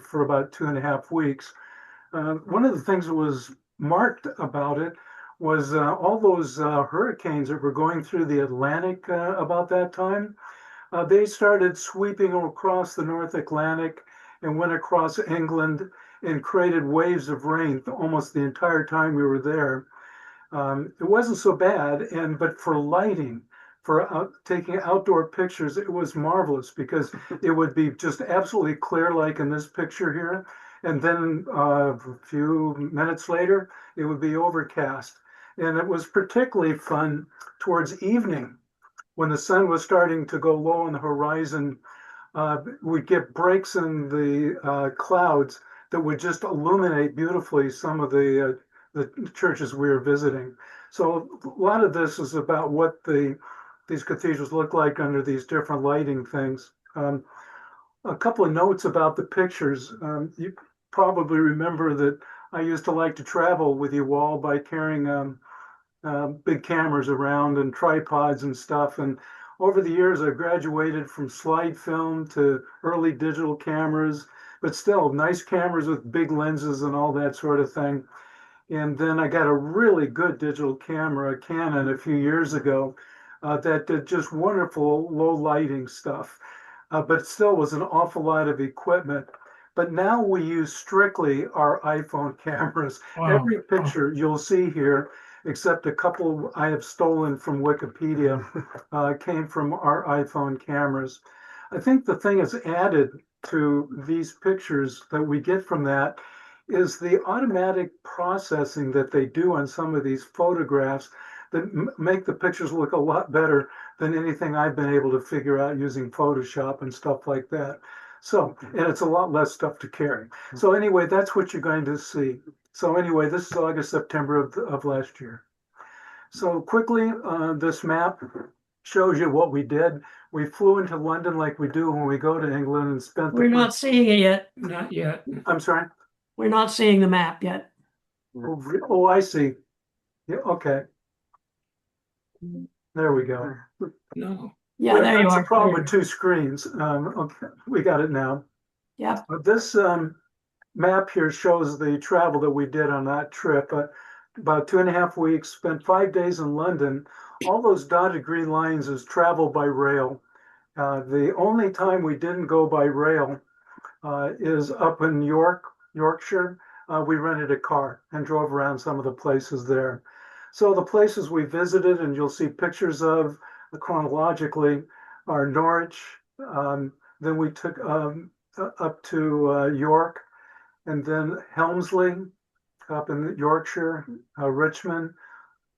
Speaker 7: for about 2.5 weeks. One of the things that was marked about it was all those hurricanes that were going through the Atlantic about that time. They started sweeping across the North Atlantic and went across England and created waves of rain almost the entire time we were there. It wasn't so bad, but for lighting, for taking outdoor pictures, it was marvelous because it would be just absolutely clear, like in this picture here, and then a few minutes later, it would be overcast. And it was particularly fun towards evening when the sun was starting to go low on the horizon. We'd get breaks in the clouds that would just illuminate beautifully some of the churches we were visiting. So a lot of this is about what these cathedrals look like under these different lighting things. A couple of notes about the pictures. You probably remember that I used to like to travel with you all by carrying big cameras around and tripods and stuff. And over the years, I graduated from slide film to early digital cameras, but still nice cameras with big lenses and all that sort of thing. And then I got a really good digital camera, a Canon, a few years ago that did just wonderful low lighting stuff, but it still was an awful lot of equipment. But now we use strictly our iPhone cameras. Wow. Every picture you'll see here, except a couple I have stolen from Wikipedia, came from our iPhone cameras. I think the thing that's added to these pictures that we get from that is the automatic processing that they do on some of these photographs that make the pictures look a lot better than anything I've been able to figure out using Photoshop and stuff like that. So, and it's a lot less stuff to carry. So anyway, that's what you're going to see. So anyway, this is August, September of last year. So quickly, this map shows you what we did. We flew into London like we do when we go to England and spent
Speaker 4: We're not seeing it yet.
Speaker 9: Not yet.
Speaker 7: I'm sorry?
Speaker 4: We're not seeing the map yet.
Speaker 7: Oh, I see. Yeah, okay. There we go.
Speaker 9: No.
Speaker 4: Yeah, there you
Speaker 7: That's
Speaker 4: are.
Speaker 7: the problem with two screens. Okay, we got it now.
Speaker 4: Yeah.
Speaker 7: This map here shows the travel that we did on that trip. About 2.5 weeks, spent 5 days in London. All those dotted green lines is travel by rail. The only time we didn't go by rail is up in Yorkshire. We rented a car and drove around some of the places there. So the places we visited, and you'll see pictures of chronologically, are Norwich. Then we took up to York, and then Helmsley up in Yorkshire, Richmond,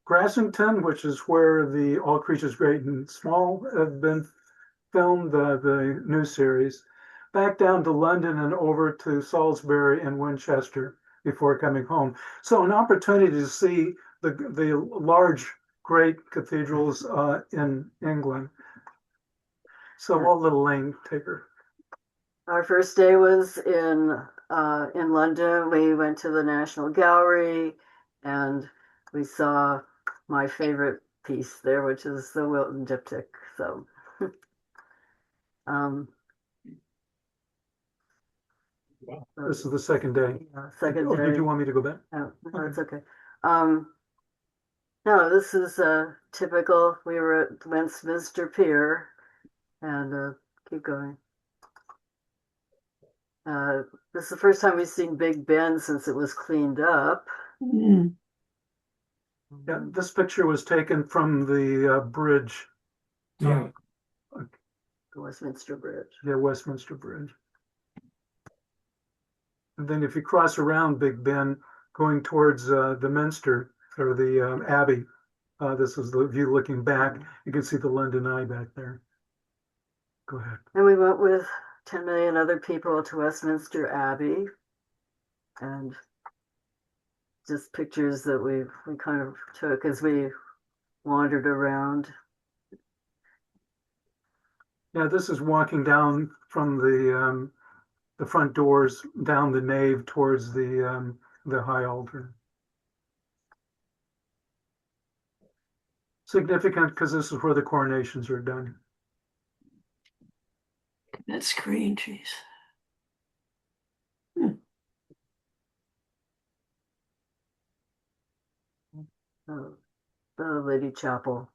Speaker 7: Grassington, which is where the All Creatures Great and Small have been filmed, the new series, back down to London and over to Salisbury and Winchester before coming home. So an opportunity to see the large, great cathedrals in England. So what little Elaine take her?
Speaker 8: Our first day was in London. We went to the National Gallery and we saw my favorite piece there, which is the Wilton diptych. So
Speaker 7: This is the second day.
Speaker 8: second
Speaker 7: Oh,
Speaker 8: day.
Speaker 7: did you want me to go back?
Speaker 8: Oh, that's okay. No, this is typical. We were at Westminster Pier, and keep going. This is the first time we've seen Big Ben since it was cleaned up.
Speaker 4: Mm.
Speaker 7: Yeah, this picture was taken from the bridge.
Speaker 9: Yeah.
Speaker 8: The Westminster Bridge.
Speaker 7: Yeah, Westminster Bridge. And then if you cross around Big Ben, going towards the Minster or the Abbey, this is the view looking back. You can see the London Eye back there. Go ahead.
Speaker 8: And we went with 10 million other people to Westminster Abbey, and just pictures that we kind of took as we wandered around.
Speaker 7: Yeah, this is walking down from the front doors down the nave towards the high altar. Significant because this is where the coronations are done.
Speaker 4: That screen, jeez.
Speaker 8: The Lady Chapel.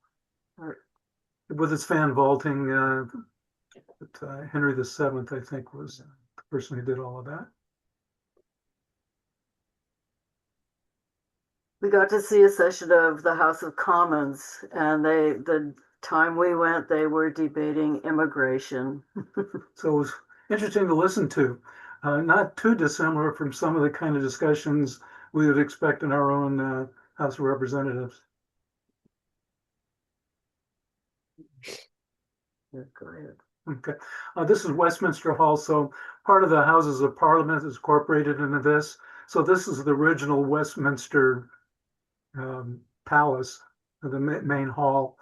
Speaker 7: With its fan vaulting, Henry VII, I think, was the person who did all of that.
Speaker 8: We got to see a session of the House of Commons, and the time we went, they were debating immigration.
Speaker 7: So it was interesting to listen to. Not too dissimilar from some of the kind of discussions we would expect in our own House of Representatives.
Speaker 8: Yeah, go ahead.
Speaker 7: Okay, this is Westminster Hall. So part of the Houses of Parliament is incorporated into this. So this is the original Westminster Palace, the main hall.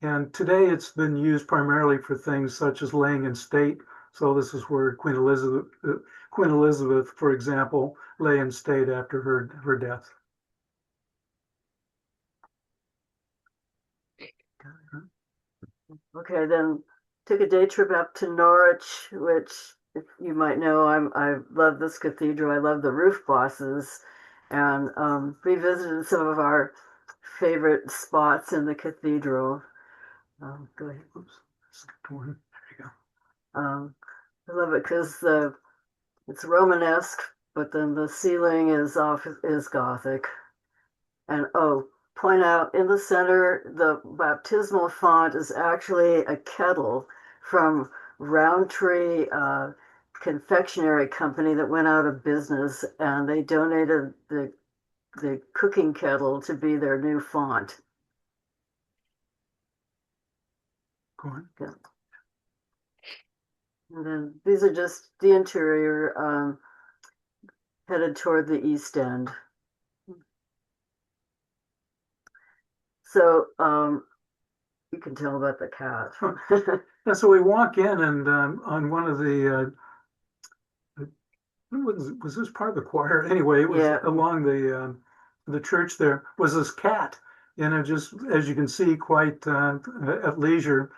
Speaker 7: And today it's been used primarily for things such as laying in state. So this is where Queen Elizabeth, for example, lay in state after her death.
Speaker 8: Okay, then took a day trip up to Norwich, which, if you might know, I love this cathedral. I love the roof bosses, and revisited some of our favorite spots in the cathedral. Go ahead.
Speaker 7: Oops. There you go.
Speaker 8: I love it because it's Romanesque, but then the ceiling is Gothic. And point out in the center, the baptismal font is actually a kettle from Roundtree Confectionery Company that went out of business, and they donated the cooking kettle to be their new font.
Speaker 7: Go on.
Speaker 8: Yeah. And then these are just the interior, headed toward the east end. So you can tell about the cat.
Speaker 7: Yeah, so we walk in, and on one of the was this part of the choir? Anyway, it was along the church. There was this cat, and it just, as you can see, quite at leisure.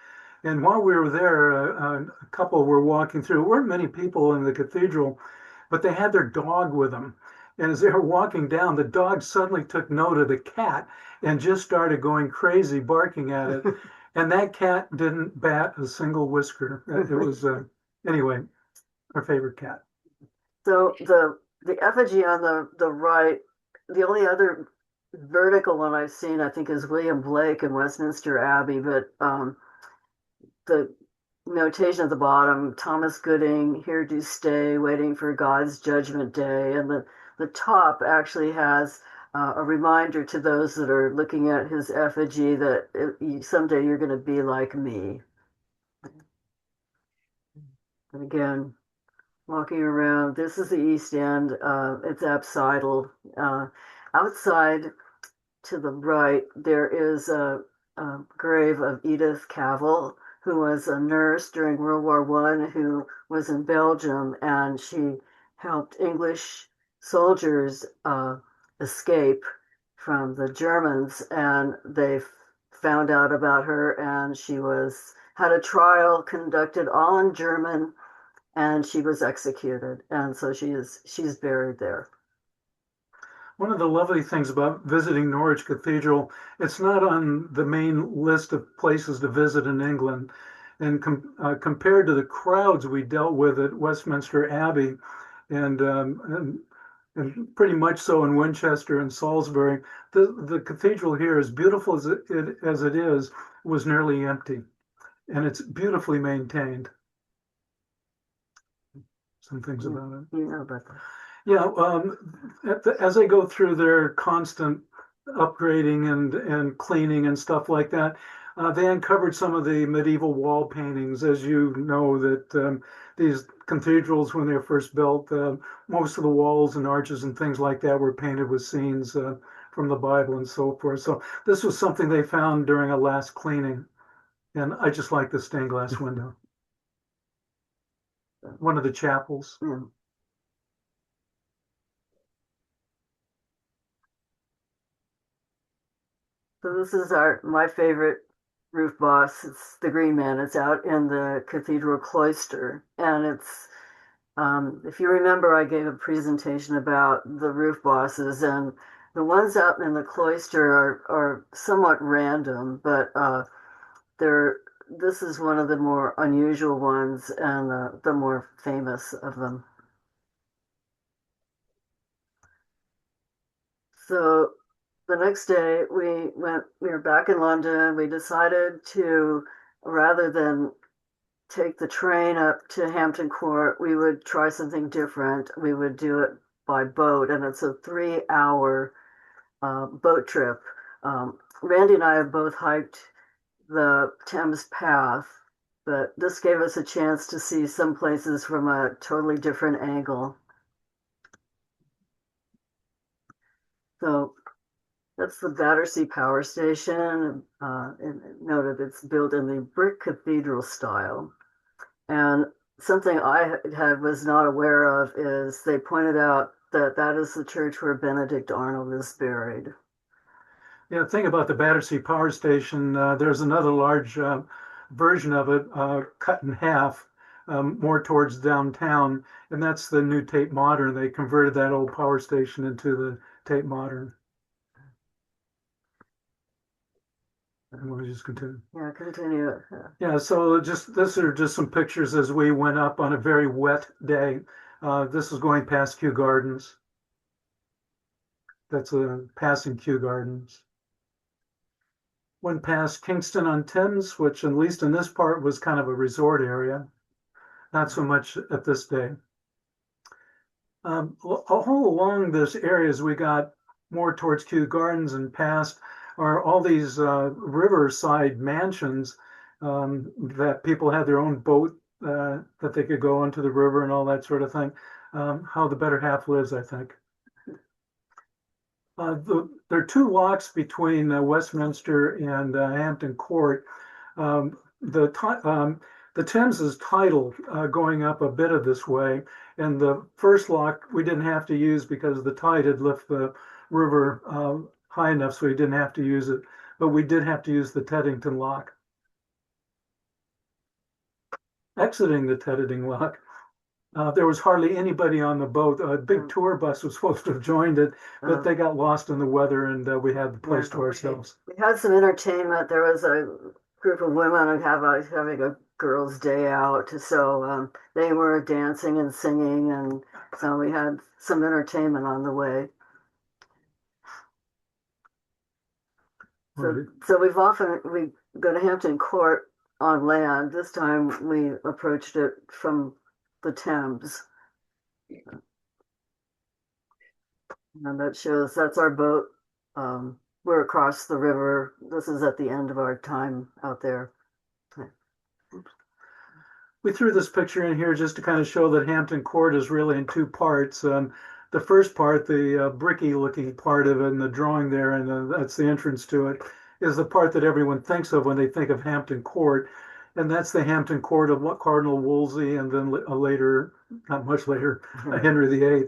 Speaker 7: And while we were there, a couple were walking through. There weren't many people in the cathedral, but they had their dog with them. And as they were walking down, the dog suddenly took note of the cat and just started going crazy, barking at it. And that cat didn't bat a single whisker. It was, anyway, our favorite cat.
Speaker 8: So the effigy on the right, the only other vertical one I've seen, I think, is William Blake in Westminster Abbey, but the notation at the bottom, Thomas Gooding, here do stay, waiting for God's judgment day. And the top actually has a reminder to those that are looking at his effigy that someday you're going to be like me. And again, walking around, this is the East End. It's apsidal. Outside to the right, there is a grave of Edith Cavell, who was a nurse during World War I, who was in Belgium, and she helped English soldiers escape from the Germans, and they found out about her, and she had a trial conducted all in German, and she was executed, and so she's buried there.
Speaker 7: One of the lovely things about visiting Norwich Cathedral, it's not on the main list of places to visit in England. And compared to the crowds we dealt with at Westminster Abbey and pretty much so in Winchester and Salisbury, the cathedral here, as beautiful as it is, was nearly empty. And it's beautifully maintained. Some things about it.
Speaker 8: You know about that.
Speaker 7: Yeah, as they go through their constant upgrading and cleaning and stuff like that, they uncovered some of the medieval wall paintings. As you know, that these cathedrals, when they were first built, most of the walls and arches and things like that were painted with scenes from the Bible and so forth. So this was something they found during a last cleaning. And I just like the stained glass window. One of the chapels.
Speaker 8: Yeah. So this is my favorite roof boss. It's the Green Man. It's out in the cathedral cloister, and it's if you remember, I gave a presentation about the roof bosses, and the ones out in the cloister are somewhat random, but this is one of the more unusual ones and the more famous of them. So the next day we were back in London. We decided to, rather than take the train up to Hampton Court, we would try something different. We would do it by boat, and it's a 3-hour boat trip. Randy and I have both hiked the Thames Path, but this gave us a chance to see some places from a totally different angle. So that's the Battersea Power Station. And noted it's built in the brick cathedral style. And something I was not aware of is they pointed out that is the church where Benedict Arnold is buried.
Speaker 7: Yeah, the thing about the Battersea Power Station, there's another large version of it cut in half, more towards downtown, and that's the new Tate Modern. They converted that old power station into the Tate Modern. And we'll just continue.
Speaker 8: Yeah, continue.
Speaker 7: Yeah, so these are just some pictures as we went up on a very wet day. This is going past Kew Gardens. That's passing Kew Gardens. Went past Kingston on Thames, which at least in this part was kind of a resort area. Not so much at this day. All along this area, as we got more towards Kew Gardens and past, are all these riverside mansions. that people had their own boat that they could go onto the river and all that sort of thing. How the better half lives, I think. There are two locks between Westminster and Hampton Court. The Thames is tidal going up a bit of this way, and the first lock we didn't have to use because the tide had lifted the river high enough, so we didn't have to use it. But we did have to use the Teddington lock. Exiting the Teddington lock, there was hardly anybody on the boat. A big tour bus was supposed to have joined it, but they got lost in the weather, and we had the place to ourselves.
Speaker 8: We had some entertainment. There was a group of women having a girls' day out, so they were dancing and singing, and so we had some entertainment on the way. So we go to Hampton Court on land. This time we approached it from the Thames. And that shows that's our boat. We're across the river. This is at the end of our time out there.
Speaker 7: We threw this picture in here just to kind of show that Hampton Court is really in two parts. The first part, the bricky looking part of it in the drawing there, and that's the entrance to it, is the part that everyone thinks of when they think of Hampton Court. And that's the Hampton Court of Cardinal Wolsey, and then later, not much later, Henry VIII.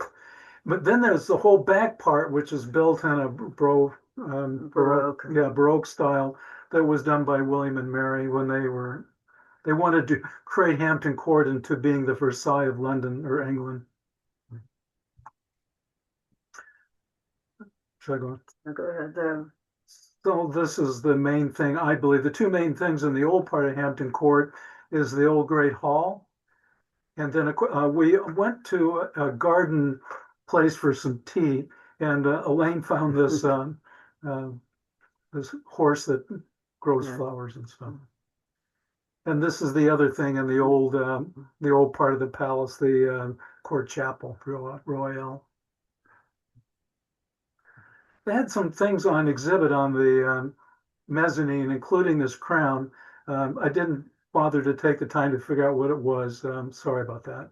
Speaker 7: But then there's the whole back part, which is built in a Baroque style that was done by William and Mary when they wanted to create Hampton Court into being the Versailles of London or England. Should I go on?
Speaker 8: Go ahead there.
Speaker 7: So this is the main thing, I believe. The two main things in the old part of Hampton Court is the old Great Hall. And then we went to a garden place for some tea, and Elaine found this this horse that grows flowers and stuff. And this is the other thing in the old part of the palace, the court chapel, Royal. They had some things on exhibit on the mezzanine, including this crown. I didn't bother to take the time to figure out what it was. Sorry about that.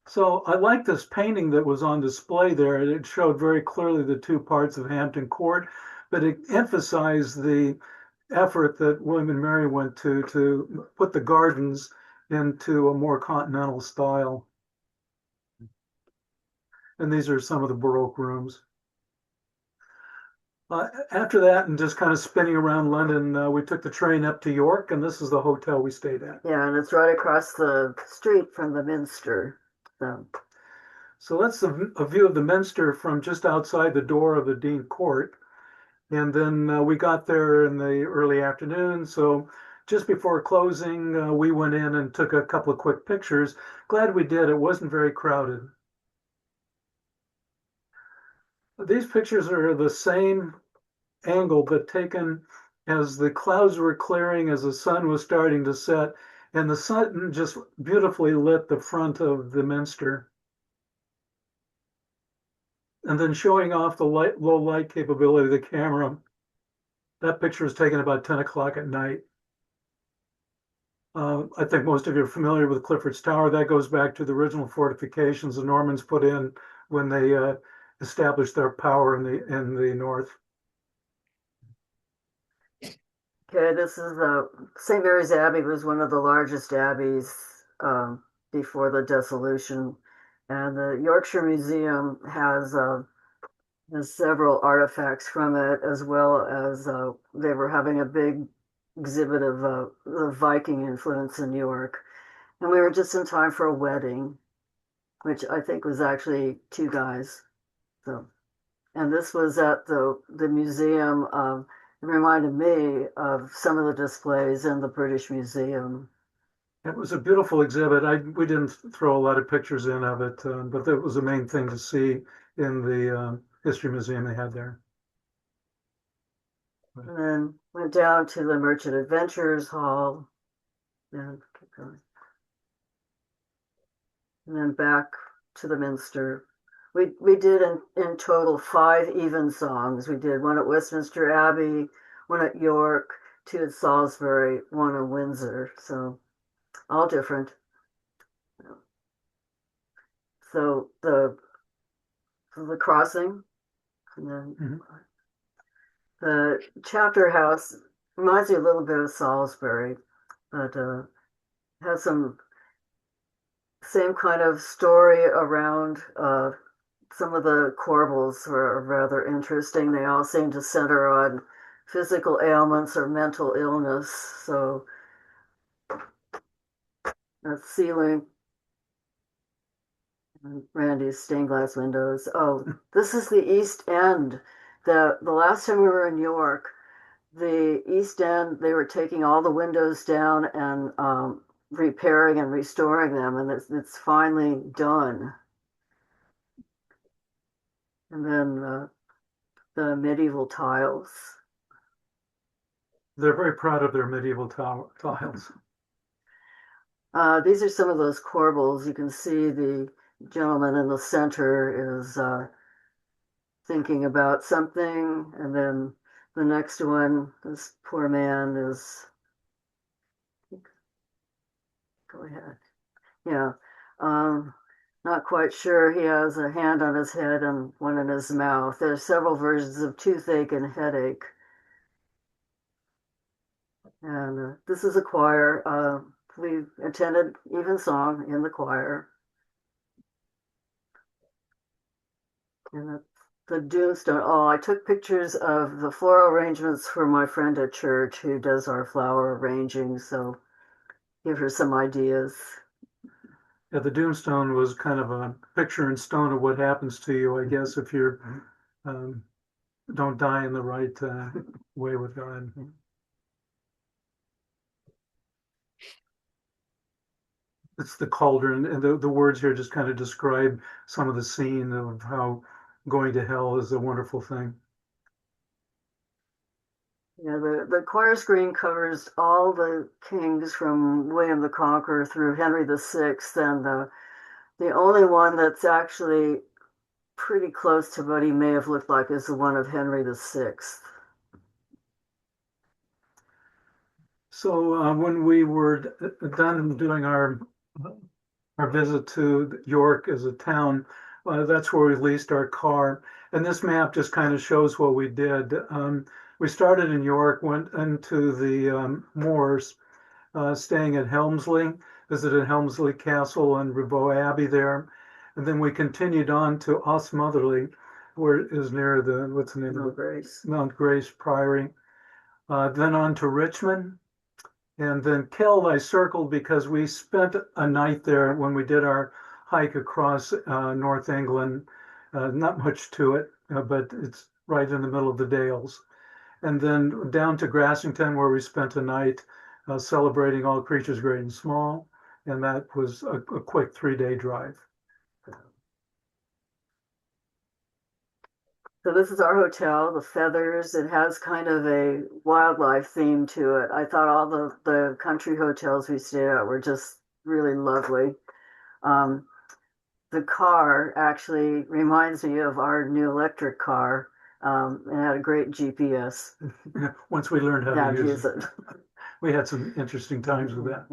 Speaker 7: So I like this painting that was on display there. It showed very clearly the two parts of Hampton Court, but it emphasized the effort that William and Mary went to put the gardens into a more continental style. And these are some of the Baroque rooms. After that, and just kind of spinning around London, we took the train up to York, and this is the hotel we stayed at.
Speaker 8: Yeah, and it's right across the street from the Minster.
Speaker 7: So that's a view of the Minster from just outside the door of the Dean Court. And then we got there in the early afternoon. So just before closing, we went in and took a couple of quick pictures. Glad we did. It wasn't very crowded. These pictures are the same angle, but taken as the clouds were clearing, as the sun was starting to set, and the sun just beautifully lit the front of the Minster. And then showing off the low light capability of the camera. That picture was taken about 10 o'clock at night. I think most of you are familiar with Clifford's Tower. That goes back to the original fortifications the Normans put in when they established their power in the north.
Speaker 8: Okay, this is St. Mary's Abbey was one of the largest abbeys before the dissolution, and the Yorkshire Museum has several artifacts from it, as well as they were having a big exhibit of the Viking influence in York, and we were just in time for a wedding, which I think was actually two guys. So, and this was at the museum. It reminded me of some of the displays in the British Museum.
Speaker 7: It was a beautiful exhibit. We didn't throw a lot of pictures in of it, but that was the main thing to see in the history museum they had there.
Speaker 8: And then went down to the Merchant Adventurers Hall, and keep going. And then back to the Minster. We did in total 5 even songs. We did one at Westminster Abbey, one at York, two at Salisbury, one in Windsor. So all different. So the crossing, and then the chapter house reminds me a little bit of Salisbury, but has some same kind of story around some of the corbels are rather interesting. They all seem to center on physical ailments or mental illness. So that's ceiling and Randy's stained glass windows. Oh, this is the East End. The last time we were in New York, the East End, they were taking all the windows down and repairing and restoring them, and it's finally done. And then the medieval tiles.
Speaker 7: They're very proud of their medieval tiles.
Speaker 8: These are some of those corbels. You can see the gentleman in the center is thinking about something, and then the next one, this poor man is, go ahead. Yeah. Not quite sure. He has a hand on his head and one in his mouth. There's several versions of toothache and headache. And this is a choir. We attended evensong in the choir. And the Dunestone. Oh, I took pictures of the floral arrangements for my friend at church who does our flower arranging. So give her some ideas.
Speaker 7: Yeah, the Dunestone was kind of a picture in stone of what happens to you, I guess, if you don't die in the right way with God. It's the cauldron, and the words here just kind of describe some of the scene of how going to hell is a wonderful thing.
Speaker 8: Yeah, the choir screen covers all the kings from William the Conqueror through Henry VI, and the only one that's actually pretty close to what he may have looked like is the one of Henry VI.
Speaker 7: So when we were done doing our visit to York as a town, that's where we leased our car. And this map just kind of shows what we did. We started in York, went into the moors, staying at Helmsley, visited Helmsley Castle and Ribot Abbey there. And then we continued on to Osmotherley, where it is near the, what's the name of it? Mount Grace Priory. Then on to Richmond. And then Kell I circled because we spent a night there when we did our hike across North England. Not much to it, but it's right in the middle of the Dales. And then down to Grassington, where we spent a night celebrating all creatures great and small. And that was a quick 3-day drive.
Speaker 8: So this is our hotel, the Feathers. It has kind of a wildlife theme to it. I thought all the country hotels we stayed at were just really lovely. The car actually reminds me of our new electric car. It had a great GPS.
Speaker 7: Once we learned how to use
Speaker 8: it.
Speaker 7: We had some interesting times with that.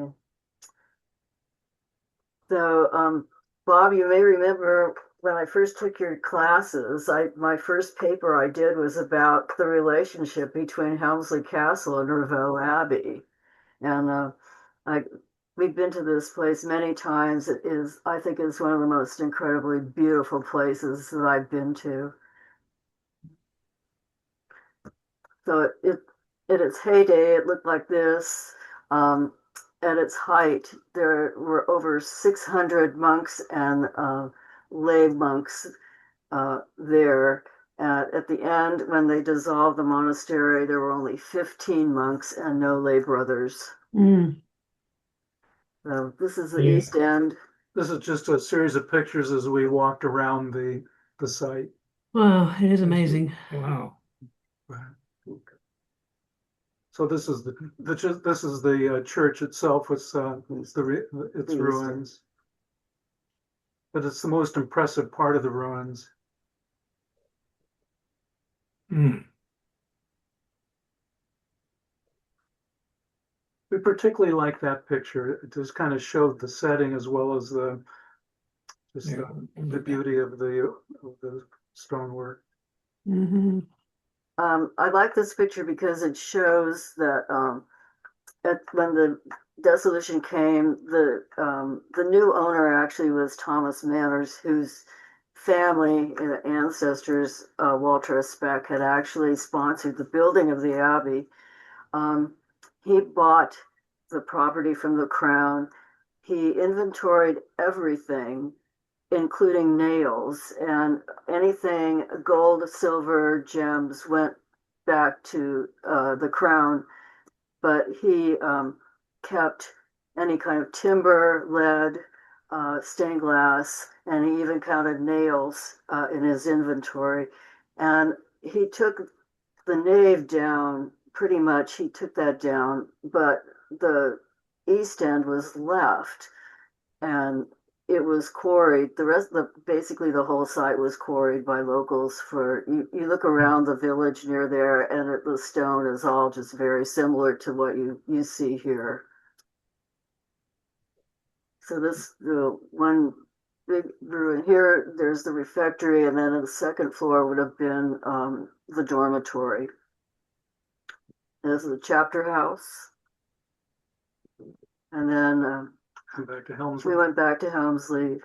Speaker 8: So, Bob, you may remember when I first took your classes, my first paper I did was about the relationship between Helmsley Castle and Ribot Abbey. And we've been to this place many times. It is, I think, is one of the most incredibly beautiful places that I've been to. So at its heyday, it looked like this. At its height, there were over 600 monks and lay monks there. At the end, when they dissolved the monastery, there were only 15 monks and no lay brothers. So this is the East End.
Speaker 7: This is just a series of pictures as we walked around the site.
Speaker 4: Wow, it is amazing.
Speaker 9: Wow.
Speaker 7: So this is the church itself with its ruins, but it's the most impressive part of the ruins. particularly like that picture. It just kind of showed the setting as well as the beauty of the stonework.
Speaker 4: Mm-hmm.
Speaker 8: I like this picture because it shows that when the dissolution came, the new owner actually was Thomas Manners, whose family and ancestors, Walter Speck, had actually sponsored the building of the abbey. He bought the property from the crown. He inventoried everything, including nails, and anything gold, silver, gems went back to the crown, but he kept any kind of timber, lead, stained glass, and he even counted nails in his inventory. And he took the nave down, pretty much he took that down, but the east end was left, and it was quarried. The rest, basically the whole site was quarried by locals. For you look around the village near there, and the stone is all just very similar to what you see here. So this, the one big ruin here, there's the refectory, and then on the second floor would have been the dormitory. There's the chapter house, and then
Speaker 7: Back to Helmsley.
Speaker 8: we went back to Helmsley.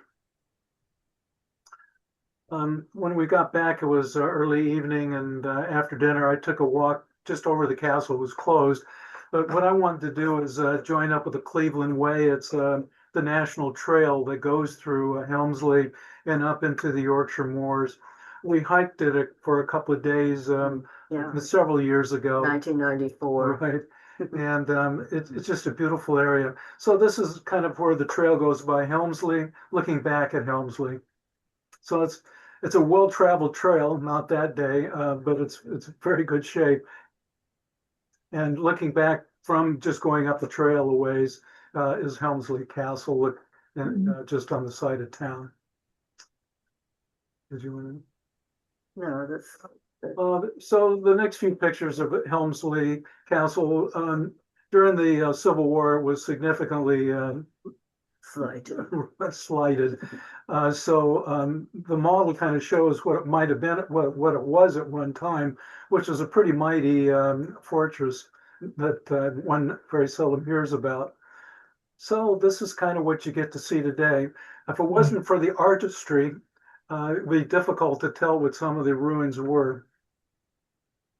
Speaker 7: When we got back, it was early evening, and after dinner, I took a walk just over the castle. It was closed, but what I wanted to do is join up with the Cleveland Way. It's the national trail that goes through Helmsley and up into the Yorkshire Moors. We hiked it for a couple of days several years ago.
Speaker 8: 1994.
Speaker 7: Right. And it's just a beautiful area. So this is kind of where the trail goes by Helmsley, looking back at Helmsley. So it's a well-traveled trail, not that day, but it's very good shape. And looking back from just going up the trail a ways is Helmsley Castle, just on the side of town. Did you want to?
Speaker 8: No, that's.
Speaker 7: So the next few pictures of Helmsley Castle during the Civil War was significantly slighted. So the model kind of shows what it might have been, what it was at one time, which is a pretty mighty fortress that one very seldom hears about. So this is kind of what you get to see today. If it wasn't for the artistry, it would be difficult to tell what some of the ruins were.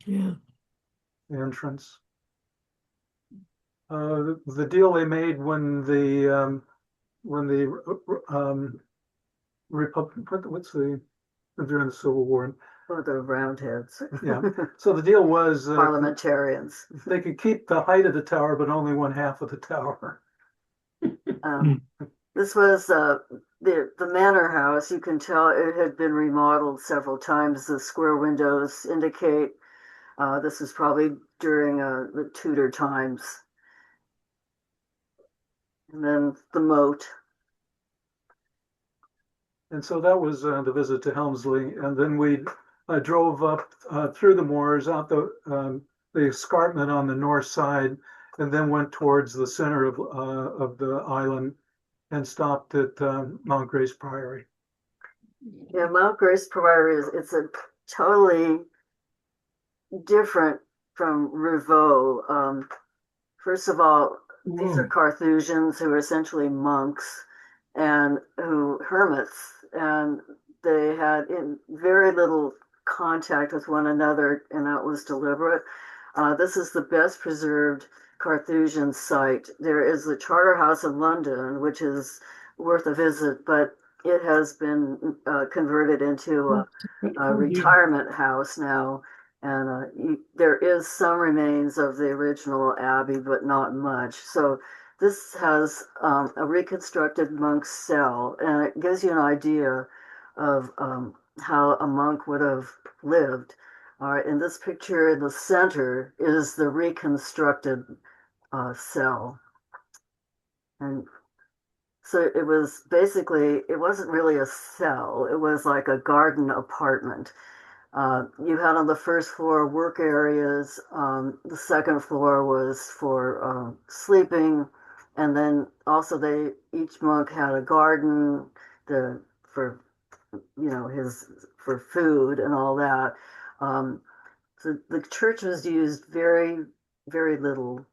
Speaker 4: Yeah.
Speaker 7: The entrance. The deal they made when the Republic, what's the during the Civil War?
Speaker 8: Oh, the Roundheads.
Speaker 7: Yeah. So the deal was
Speaker 8: parliamentarians.
Speaker 7: They could keep the height of the tower, but only one half of the tower.
Speaker 8: This was the manor house. You can tell it had been remodeled several times. The square windows indicate this was probably during the Tudor times. And then the moat.
Speaker 7: And so that was the visit to Helmsley. And then we drove up through the moors, out the escarpment on the north side, and then went towards the center of the island and stopped at Mount Grace Priory.
Speaker 8: Yeah, Mount Grace Priory it's a totally different from Rivaux. First of all, these are Carthusians who are essentially monks and hermits, and they had very little contact with one another, and that was deliberate. This is the best preserved Carthusian site. There is the Charterhouse in London, which is worth a visit, but it has been converted into a retirement house now. And there is some remains of the original abbey, but not much. So this has a reconstructed monk's cell, and it gives you an idea of how a monk would have lived. All right, in this picture in the center is the reconstructed cell. And so it was basically, it wasn't really a cell, it was like a garden apartment. You had on the first floor work areas. The second floor was for sleeping, and then also each monk had a garden for for food and all that. So the church was used very, very little.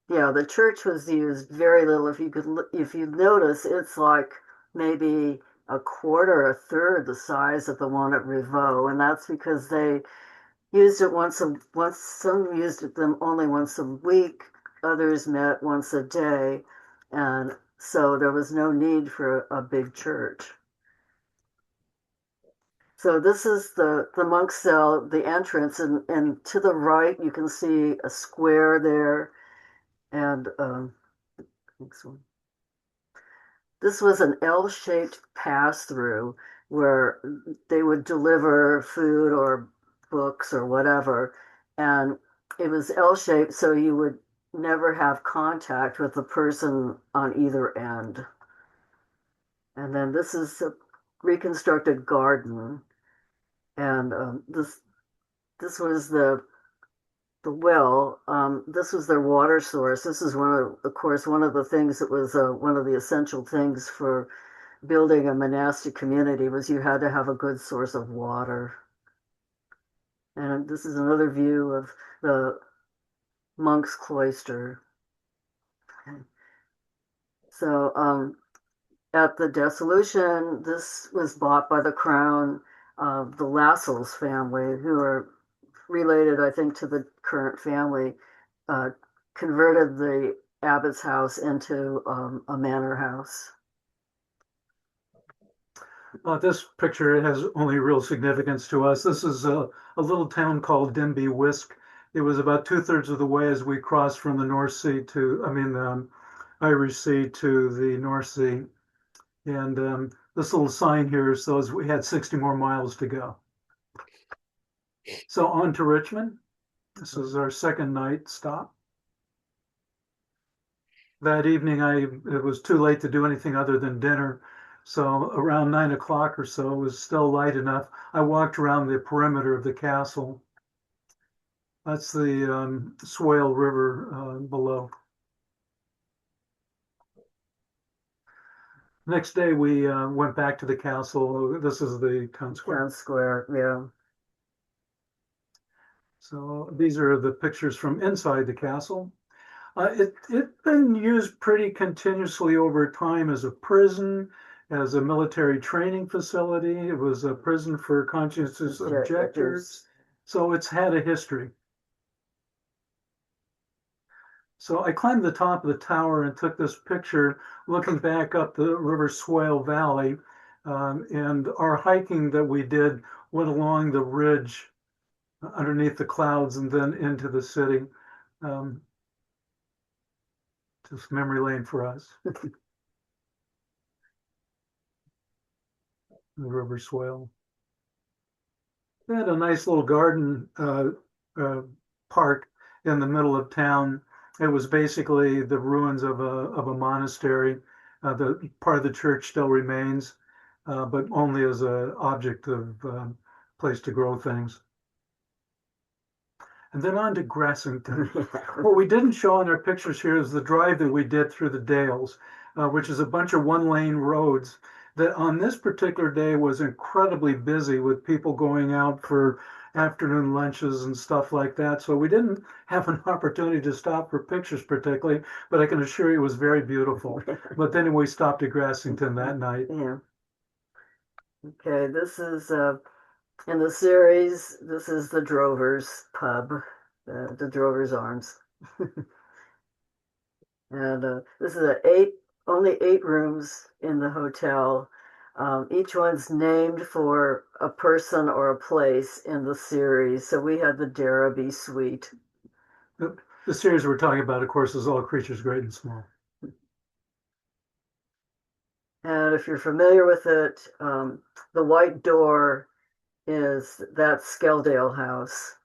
Speaker 8: Yeah, the church was used very little. If you notice, it's like maybe a quarter, a third the size of the one at Rivaux, and that's because they used it once. Some used them only once a week, others met once a day, and so there was no need for a big church. So this is the monk cell, the entrance, and to the right you can see a square there, and next one. This was an L-shaped pass-through where they would deliver food or books or whatever, and it was L-shaped, so you would never have contact with the person on either end. And then this is a reconstructed garden, and this was the well. This was their water source. This is of course, one of the things that was one of the essential things for building a monastic community was you had to have a good source of water. And this is another view of the monks' cloister. So at the dissolution, this was bought by the crown of the Lascelles family, who are related, I think, to the current family, converted the abbot's house into a manor house.
Speaker 7: This picture has only real significance to us. This is a little town called Denbigh Wiske. It was about 2/3 of the way as we crossed from the North Sea Irish Sea to the North Sea. And this little sign here says we had 60 more miles to go. So on to Richmond. This is our second night stop. That evening, it was too late to do anything other than dinner. So around 9 o'clock or so, it was still light enough. I walked around the perimeter of the castle. That's the Swale River below. Next day, we went back to the castle. This is the town square.
Speaker 8: Town square, yeah.
Speaker 7: So these are the pictures from inside the castle. It's been used pretty continuously over time as a prison, as a military training facility. It was a prison for conscientious objectors. So it's had a history. So I climbed the top of the tower and took this picture looking back up the River Swale Valley. And our hiking that we did went along the ridge underneath the clouds and then into the city. Just memory lane for us. The River Swale. They had a nice little garden park in the middle of town. It was basically the ruins of a monastery. The part of the church still remains, but only as an object of place to grow things. And then on to Grassington. What we didn't show on our pictures here is the drive that we did through the Dales, which is a bunch of one-lane roads that on this particular day was incredibly busy with people going out for afternoon lunches and stuff like that. So we didn't have an opportunity to stop for pictures particularly, but I can assure you it was very beautiful. But then we stopped at Grassington that night.
Speaker 8: Yeah. Okay, this is in the series, this is the Drovers pub, the Drovers Arms. And this is only 8 rooms in the hotel. Each one's named for a person or a place in the series. So we had the Darrowby Suite.
Speaker 7: The series we're talking about, of course, is All Creatures Great and Small.
Speaker 8: And if you're familiar with it, the white door is that Skeldale house.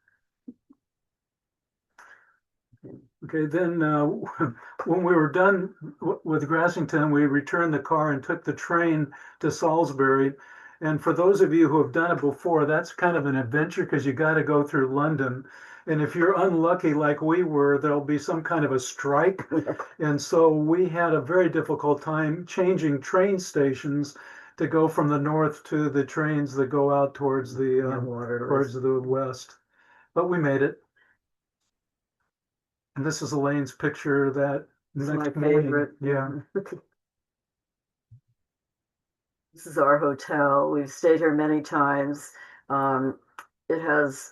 Speaker 7: Okay, then when we were done with Grassington, we returned the car and took the train to Salisbury. And for those of you who have done it before, that's kind of an adventure because you got to go through London. And if you're unlucky like we were, there'll be some kind of a strike. And so we had a very difficult time changing train stations to go from the north to the trains that go out towards the west. But we made it. And this is Elaine's picture that next morning.
Speaker 8: Favorite.
Speaker 7: Yeah.
Speaker 8: This is our hotel. We've stayed here many times. It has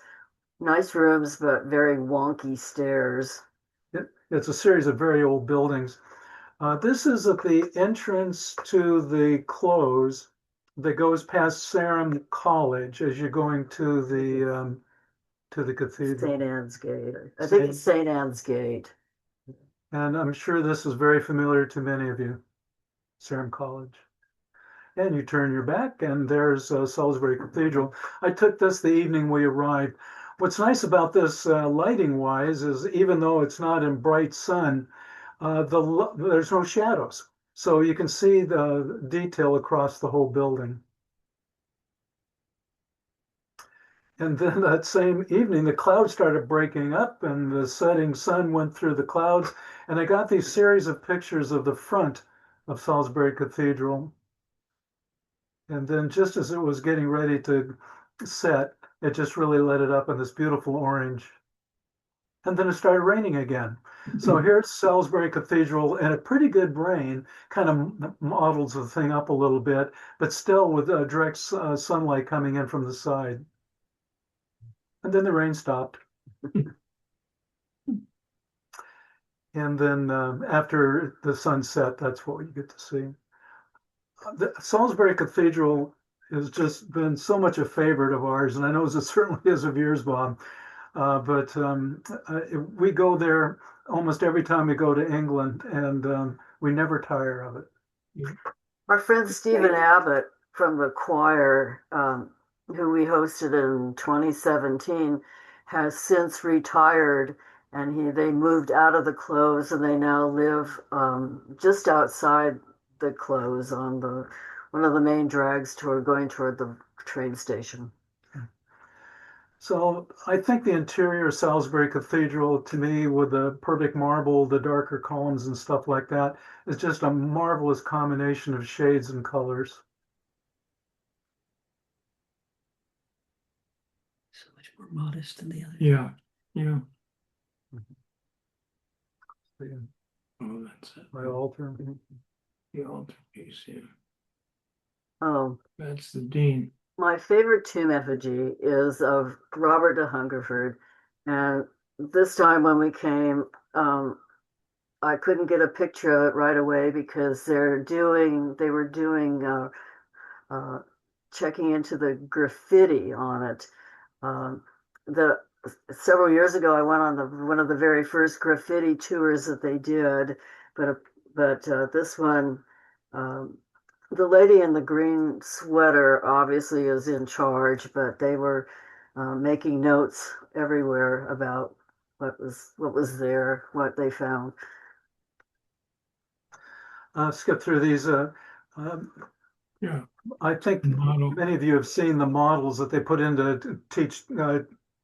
Speaker 8: nice rooms, but very wonky stairs.
Speaker 7: It's a series of very old buildings. This is at the entrance to the close that goes past Sarum College as you're going to the cathedral.
Speaker 8: St. Anne's Gate. I think it's St. Anne's Gate.
Speaker 7: And I'm sure this is very familiar to many of you, Sarum College. And you turn your back and there's Salisbury Cathedral. I took this the evening we arrived. What's nice about this lighting wise is even though it's not in bright sun, there's no shadows. So you can see the detail across the whole building. And then that same evening, the clouds started breaking up and the setting sun went through the clouds. And I got these series of pictures of the front of Salisbury Cathedral. And then just as it was getting ready to set, it just really lit it up in this beautiful orange. And then it started raining again. So here's Salisbury Cathedral in a pretty good rain, kind of models the thing up a little bit, but still with direct sunlight coming in from the side. And then the rain stopped. And then after the sunset, that's what you get to see. The Salisbury Cathedral has just been so much a favorite of ours, and I know it certainly is of yours, Bob. But we go there almost every time we go to England, and we never tire of it.
Speaker 8: Our friend Stephen Abbott from the choir, who we hosted in 2017, has since retired, and they moved out of the close, and they now live just outside the close on one of the main drags going toward the train station.
Speaker 7: So I think the interior of Salisbury Cathedral, to me, with the perfect marble, the darker columns and stuff like that, is just a marvelous combination of shades and colors.
Speaker 4: So much more modest than the other.
Speaker 9: Yeah, yeah.
Speaker 7: Yeah.
Speaker 9: Oh, that's it.
Speaker 7: My altar.
Speaker 9: The altarpiece, yeah.
Speaker 8: Oh,
Speaker 9: That's the dean.
Speaker 8: my favorite tomb effigy is of Robert de Hungerford, and this time when we came, I couldn't get a picture of it right away because they were doing checking into the graffiti on it. Several years ago, I went on one of the very first graffiti tours that they did, but this one, the lady in the green sweater obviously is in charge, but they were making notes everywhere about what was there, what they found.
Speaker 7: Skip through these.
Speaker 9: Yeah.
Speaker 7: I think
Speaker 9: Model.
Speaker 7: many of you have seen the models that they put in to teach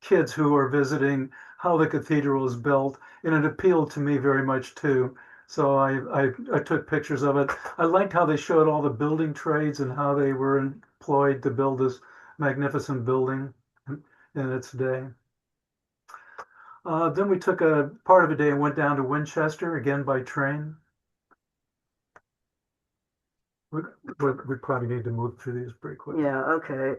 Speaker 7: kids who are visiting how the cathedral is built, and it appealed to me very much too. So I took pictures of it. I liked how they showed all the building trades and how they were employed to build this magnificent building in its day. Then we took a part of a day and went down to Winchester, again by train. We probably need to move through these pretty quick.
Speaker 8: Yeah, okay.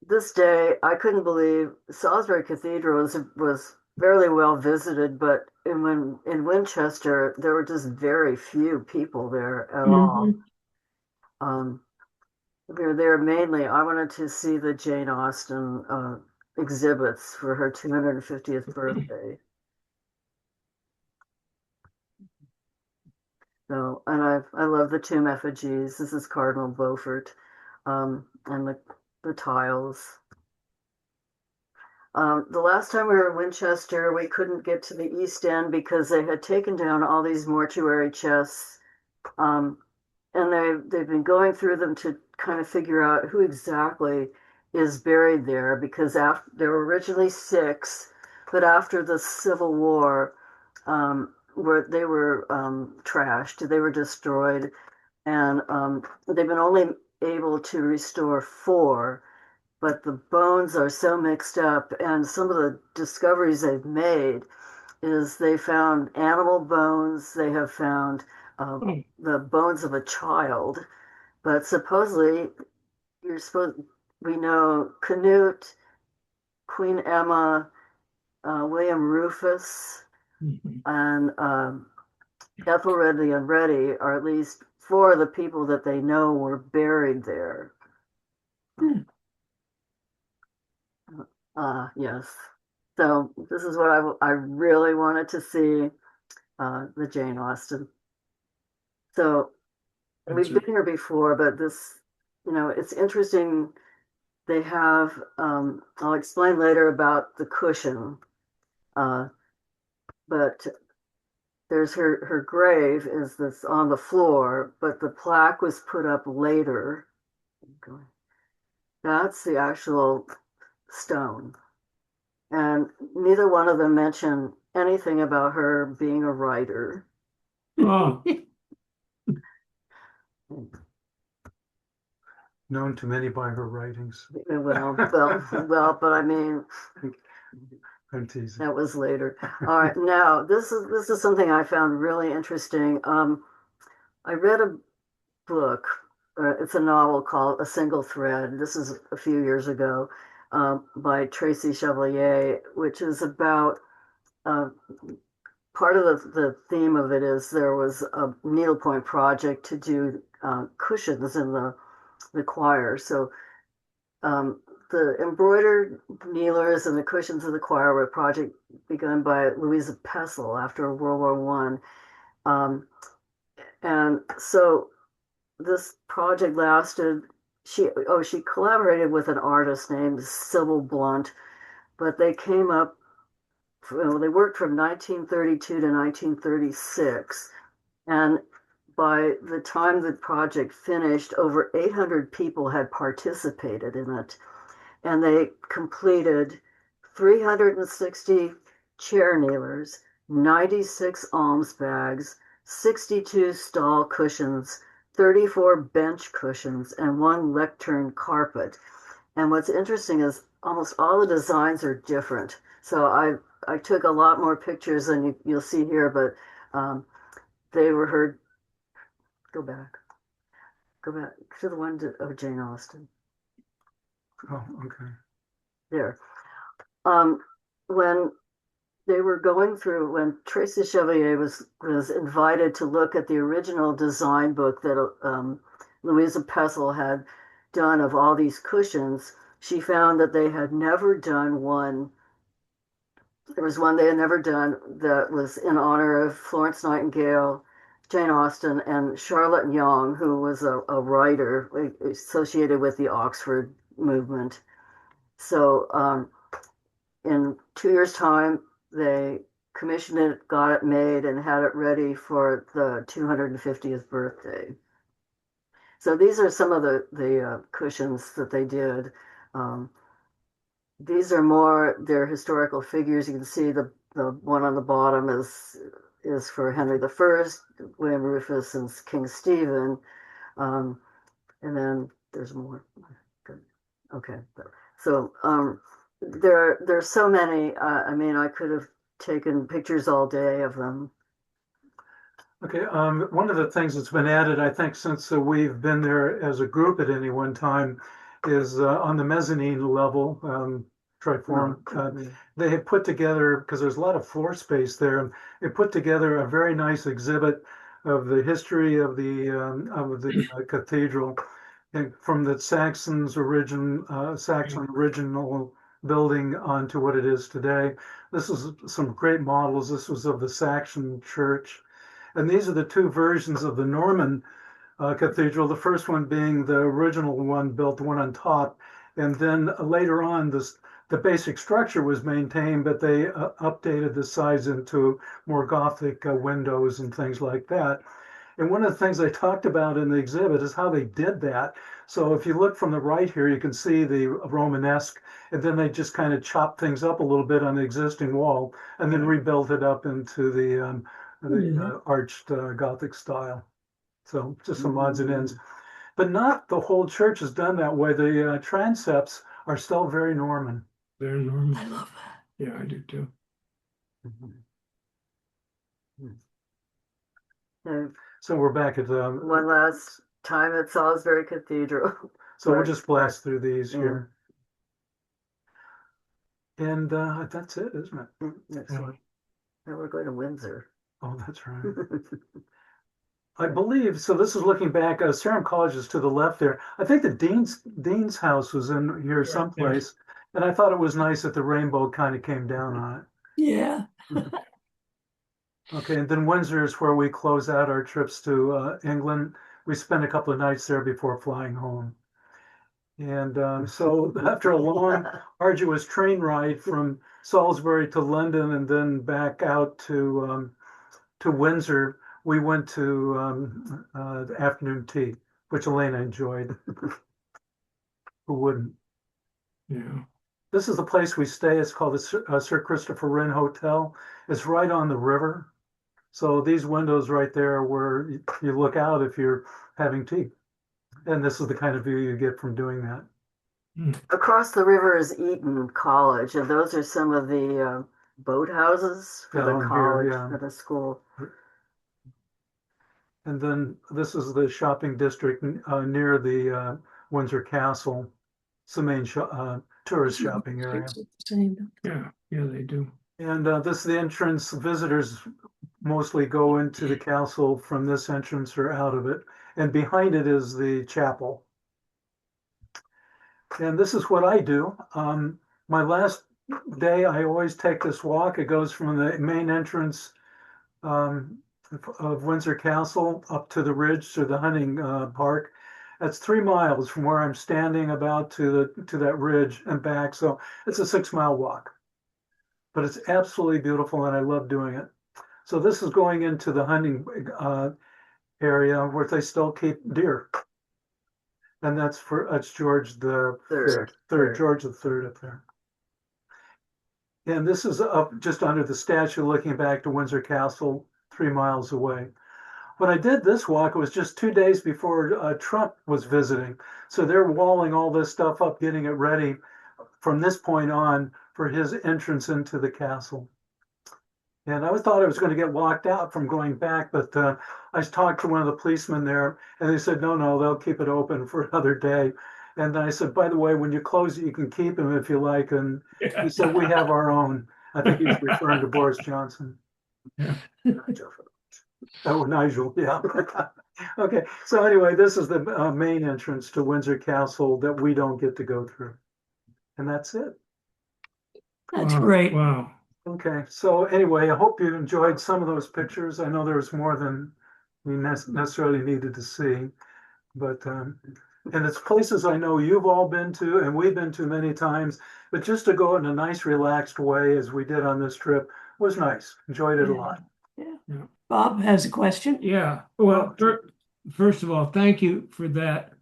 Speaker 8: This day, I couldn't believe Salisbury Cathedral was fairly well visited, but in Winchester, there were just very few people there at all. We were there mainly, I wanted to see the Jane Austen exhibits for her 250th birthday. So, and I love the tomb effigies. This is Cardinal Beaufort, and the tiles. The last time we were in Winchester, we couldn't get to the East End because they had taken down all these mortuary chests, and they've been going through them to kind of figure out who exactly is buried there, because after there were originally 6, but after the Civil War, where they were trashed, they were destroyed, and they've been only able to restore 4, but the bones are so mixed up, and some of the discoveries they've made is they found animal bones, they have found the bones of a child, but supposedly we know Canute, Queen Emma, William Rufus, and Ethelred the Unready are at least 4 of the people that they know were buried there. Yes. So this is what I really wanted to see, the Jane Austen. So we've been here before, but this, it's interesting. They have, I'll explain later about the cushion, but there's her grave is this on the floor, but the plaque was put up later. That's the actual stone. And neither one of them mention anything about her being a writer.
Speaker 9: Oh,
Speaker 7: Known to many by her writings.
Speaker 8: Well, but I mean,
Speaker 7: I'm teasing.
Speaker 8: that was later. All right, now this is something I found really interesting. I read a book. It's a novel called A Single Thread. This is a few years ago, by Tracy Chevalier, which is about part of the theme of it is there was a needlepoint project to do cushions in the choir. So the embroidered kneelers and the cushions of the choir were a project begun by Louisa Pessel after World War I. And so this project lasted, she collaborated with an artist named Sybil Blunt, but they came up, they worked from 1932 to 1936. And by the time the project finished, over 800 people had participated in it. And they completed 360 chair kneelers, 96 alms bags, 62 stall cushions, 34 bench cushions, and 1 lectern carpet. And what's interesting is almost all the designs are different. So I took a lot more pictures than you'll see here, but they were heard. Go back to the one of Jane Austen.
Speaker 7: Oh, okay.
Speaker 8: There. When they were going through, when Tracy Chevalier was invited to look at the original design book that Louisa Pessel had done of all these cushions, she found that they had never done one. There was one they had never done that was in honor of Florence Nightingale, Jane Austen, and Charlotte Yonge, who was a writer associated with the Oxford movement. So in 2 years' time, they commissioned it, got it made, and had it ready for the 250th birthday. So these are some of the cushions that they did. These are more their historical figures. You can see the one on the bottom is for Henry I, William Rufus, and King Stephen. And then there's more. Good. Okay. So there's so many. I mean, I could have taken pictures all day of them.
Speaker 7: Okay, one of the things that's been added, I think, since we've been there as a group at any one time, is on the mezzanine level, triform. They have put together, because there's a lot of floor space there, they put together a very nice exhibit of the history of the cathedral, and from the Saxon original building onto what it is today. This is some great models. This was of the Saxon church. And these are the 2 versions of the Norman cathedral, the first one being the original one built, the one on top. And then later on, the basic structure was maintained, but they updated the sides into more Gothic windows and things like that. And one of the things they talked about in the exhibit is how they did that. So if you look from the right here, you can see the Romanesque, and then they just kind of chopped things up a little bit on the existing wall and then rebuilt it up into the arched Gothic style. So just some odds and ends. But not the whole church is done that way. The transepts are still very Norman.
Speaker 9: Very Norman.
Speaker 4: I love that.
Speaker 9: Yeah, I do too.
Speaker 7: So we're back at
Speaker 8: one last time at Salisbury Cathedral.
Speaker 7: so we'll just blast through these here. And that's it, isn't it?
Speaker 8: Excellent. Now we're going to Windsor.
Speaker 7: Oh, that's right. I believe so. This is looking back. Sarum College is to the left there. I think the dean's house was in here someplace, and I thought it was nice that the rainbow kind of came down on it.
Speaker 4: Yeah.
Speaker 7: Okay, and then Windsor is where we close out our trips to England. We spent a couple of nights there before flying home. And so after a long, arduous train ride from Salisbury to London and then back out to Windsor, we went to the afternoon tea, which Elaine enjoyed. Who wouldn't?
Speaker 9: Yeah.
Speaker 7: This is the place we stay. It's called the Sir Christopher Wren Hotel. It's right on the river. So these windows right there where you look out if you're having tea. And this is the kind of view you get from doing that.
Speaker 8: Across the river is Eton College, and those are some of the boathouses for the college, for the school.
Speaker 7: And then this is the shopping district near the Windsor Castle. It's the main tourist shopping area.
Speaker 9: Yeah, they do.
Speaker 7: And this is the entrance. Visitors mostly go into the castle from this entrance or out of it. And behind it is the chapel. And this is what I do. My last day, I always take this walk. It goes from the main entrance of Windsor Castle up to the ridge to the hunting park. That's 3 miles from where I'm standing about to that ridge and back. So it's a 6-mile walk. But it's absolutely beautiful and I love doing it. So this is going into the hunting area where they still keep deer. And that's George the third, George the Third up there. And this is up just under the statue looking back to Windsor Castle, 3 miles away. When I did this walk, it was just 2 days before Trump was visiting. So they're walling all this stuff up, getting it ready from this point on for his entrance into the castle. And I thought I was going to get locked out from going back, but I talked to one of the policemen there, and they said, no, they'll keep it open for another day. And I said, by the way, when you close it, you can keep him if you like. And he said, we have our own. I think he's referring to Boris Johnson.
Speaker 9: Yeah.
Speaker 7: Oh, Nigel, yeah. Okay, so anyway, this is the main entrance to Windsor Castle that we don't get to go through. And that's it.
Speaker 4: That's great.
Speaker 9: Wow.
Speaker 7: Okay, so anyway, I hope you enjoyed some of those pictures. I know there was more than we necessarily needed to see, but and it's places I know you've all been to and we've been to many times, but just to go in a nice, relaxed way as we did on this trip was nice. Enjoyed it a lot.
Speaker 4: Yeah. Bob has a question.
Speaker 9: Yeah. Well, first of all, thank you for that.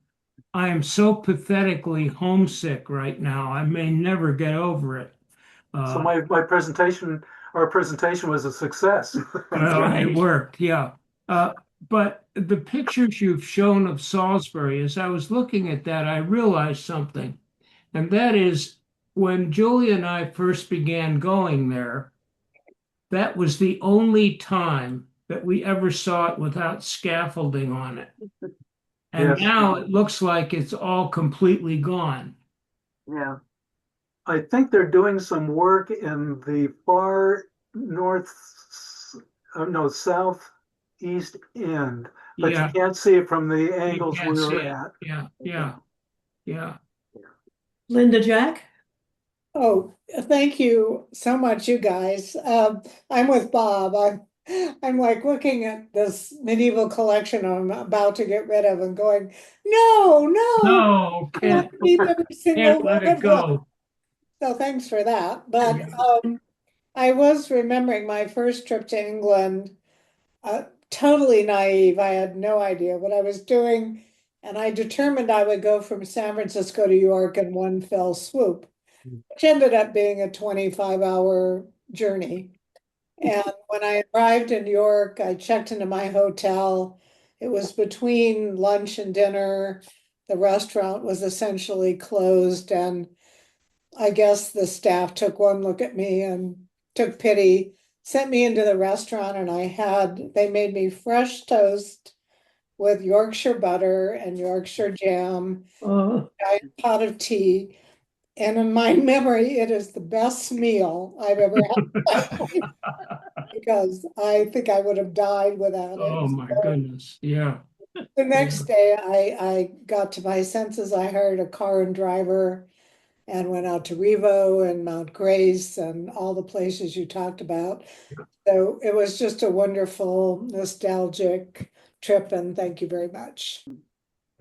Speaker 9: I am so pathetically homesick right now. I may never get over it.
Speaker 7: So our presentation was a success.
Speaker 9: Well, it worked, yeah. But the pictures you've shown of Salisbury, as I was looking at that, I realized something. And that is when Julie and I first began going there, that was the only time that we ever saw it without scaffolding on it. And
Speaker 7: Yes.
Speaker 9: Now it looks like it's all completely gone.
Speaker 8: Yeah.
Speaker 7: I think they're doing some work in the far southeast end, but
Speaker 9: Yeah.
Speaker 7: you can't see it from the
Speaker 9: You
Speaker 7: angles
Speaker 9: can't
Speaker 7: we
Speaker 9: see
Speaker 7: were
Speaker 9: it.
Speaker 7: at.
Speaker 9: Yeah.
Speaker 4: Linda Jack?
Speaker 6: Oh, thank you so much, you guys. I'm with Bob. I'm like looking at this medieval collection I'm about to get rid of and going, no,
Speaker 9: No,
Speaker 6: I want to keep every single
Speaker 9: can't let
Speaker 6: one
Speaker 9: it
Speaker 6: of them.
Speaker 9: go.
Speaker 6: So thanks for that. But I was remembering my first trip to England. totally naive. I had no idea what I was doing. And I determined I would go from San Francisco to York in one fell swoop, which ended up being a 25-hour journey. And when I arrived in New York, I checked into my hotel. It was between lunch and dinner. The restaurant was essentially closed, and I guess the staff took one look at me and took pity, sent me into the restaurant, and they made me fresh toast with Yorkshire butter and Yorkshire jam,
Speaker 4: Oh,
Speaker 6: a pot of tea. And in my memory, it is the best meal I've ever had because I think I would have died without it.
Speaker 9: Oh, my goodness. Yeah.
Speaker 6: The next day, I got to my senses. I hired a car and driver and went out to Revo and Mount Grace and all the places you talked about. So it was just a wonderful, nostalgic trip, and thank you very much.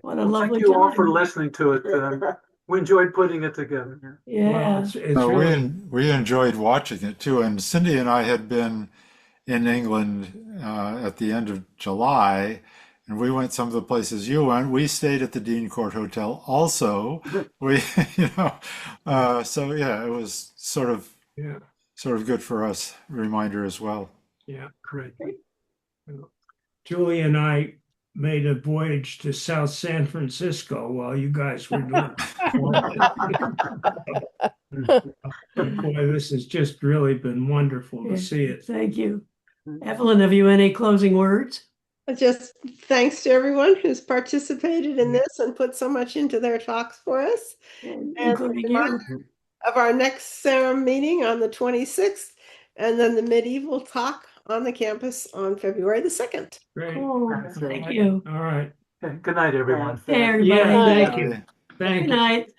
Speaker 4: what a
Speaker 7: Thank
Speaker 4: lovely
Speaker 7: you all
Speaker 4: time.
Speaker 7: for listening to it. We enjoyed putting it together.
Speaker 9: Well,
Speaker 4: Yeah.
Speaker 9: it's
Speaker 2: No,
Speaker 9: really,
Speaker 2: we enjoyed watching it too. And Cindy and I had been in England at the end of July, and we went some of the places you went. We stayed at the Dean Court Hotel also. We, so yeah, it was
Speaker 9: yeah,
Speaker 2: sort of good for us, reminder as well.
Speaker 9: yeah, great. Julie and I made a voyage to South San Francisco while you guys were doing it. Boy, this has just really been wonderful to see it.
Speaker 4: Thank you. Evelyn, have you any closing words?
Speaker 1: Just thanks to everyone who's participated in this and put so much into their talks for us.
Speaker 4: Including you.
Speaker 1: Of our next Sarum meeting on the 26th, and then the medieval talk on the campus on February the 2nd.
Speaker 9: Great.
Speaker 4: Cool. Thank you.
Speaker 9: All right.
Speaker 7: Good night, everyone.
Speaker 8: Thanks.
Speaker 4: Hey, everybody.
Speaker 9: Yeah, thank
Speaker 2: Bye.
Speaker 9: you. Thank
Speaker 4: Good
Speaker 9: you.
Speaker 4: night.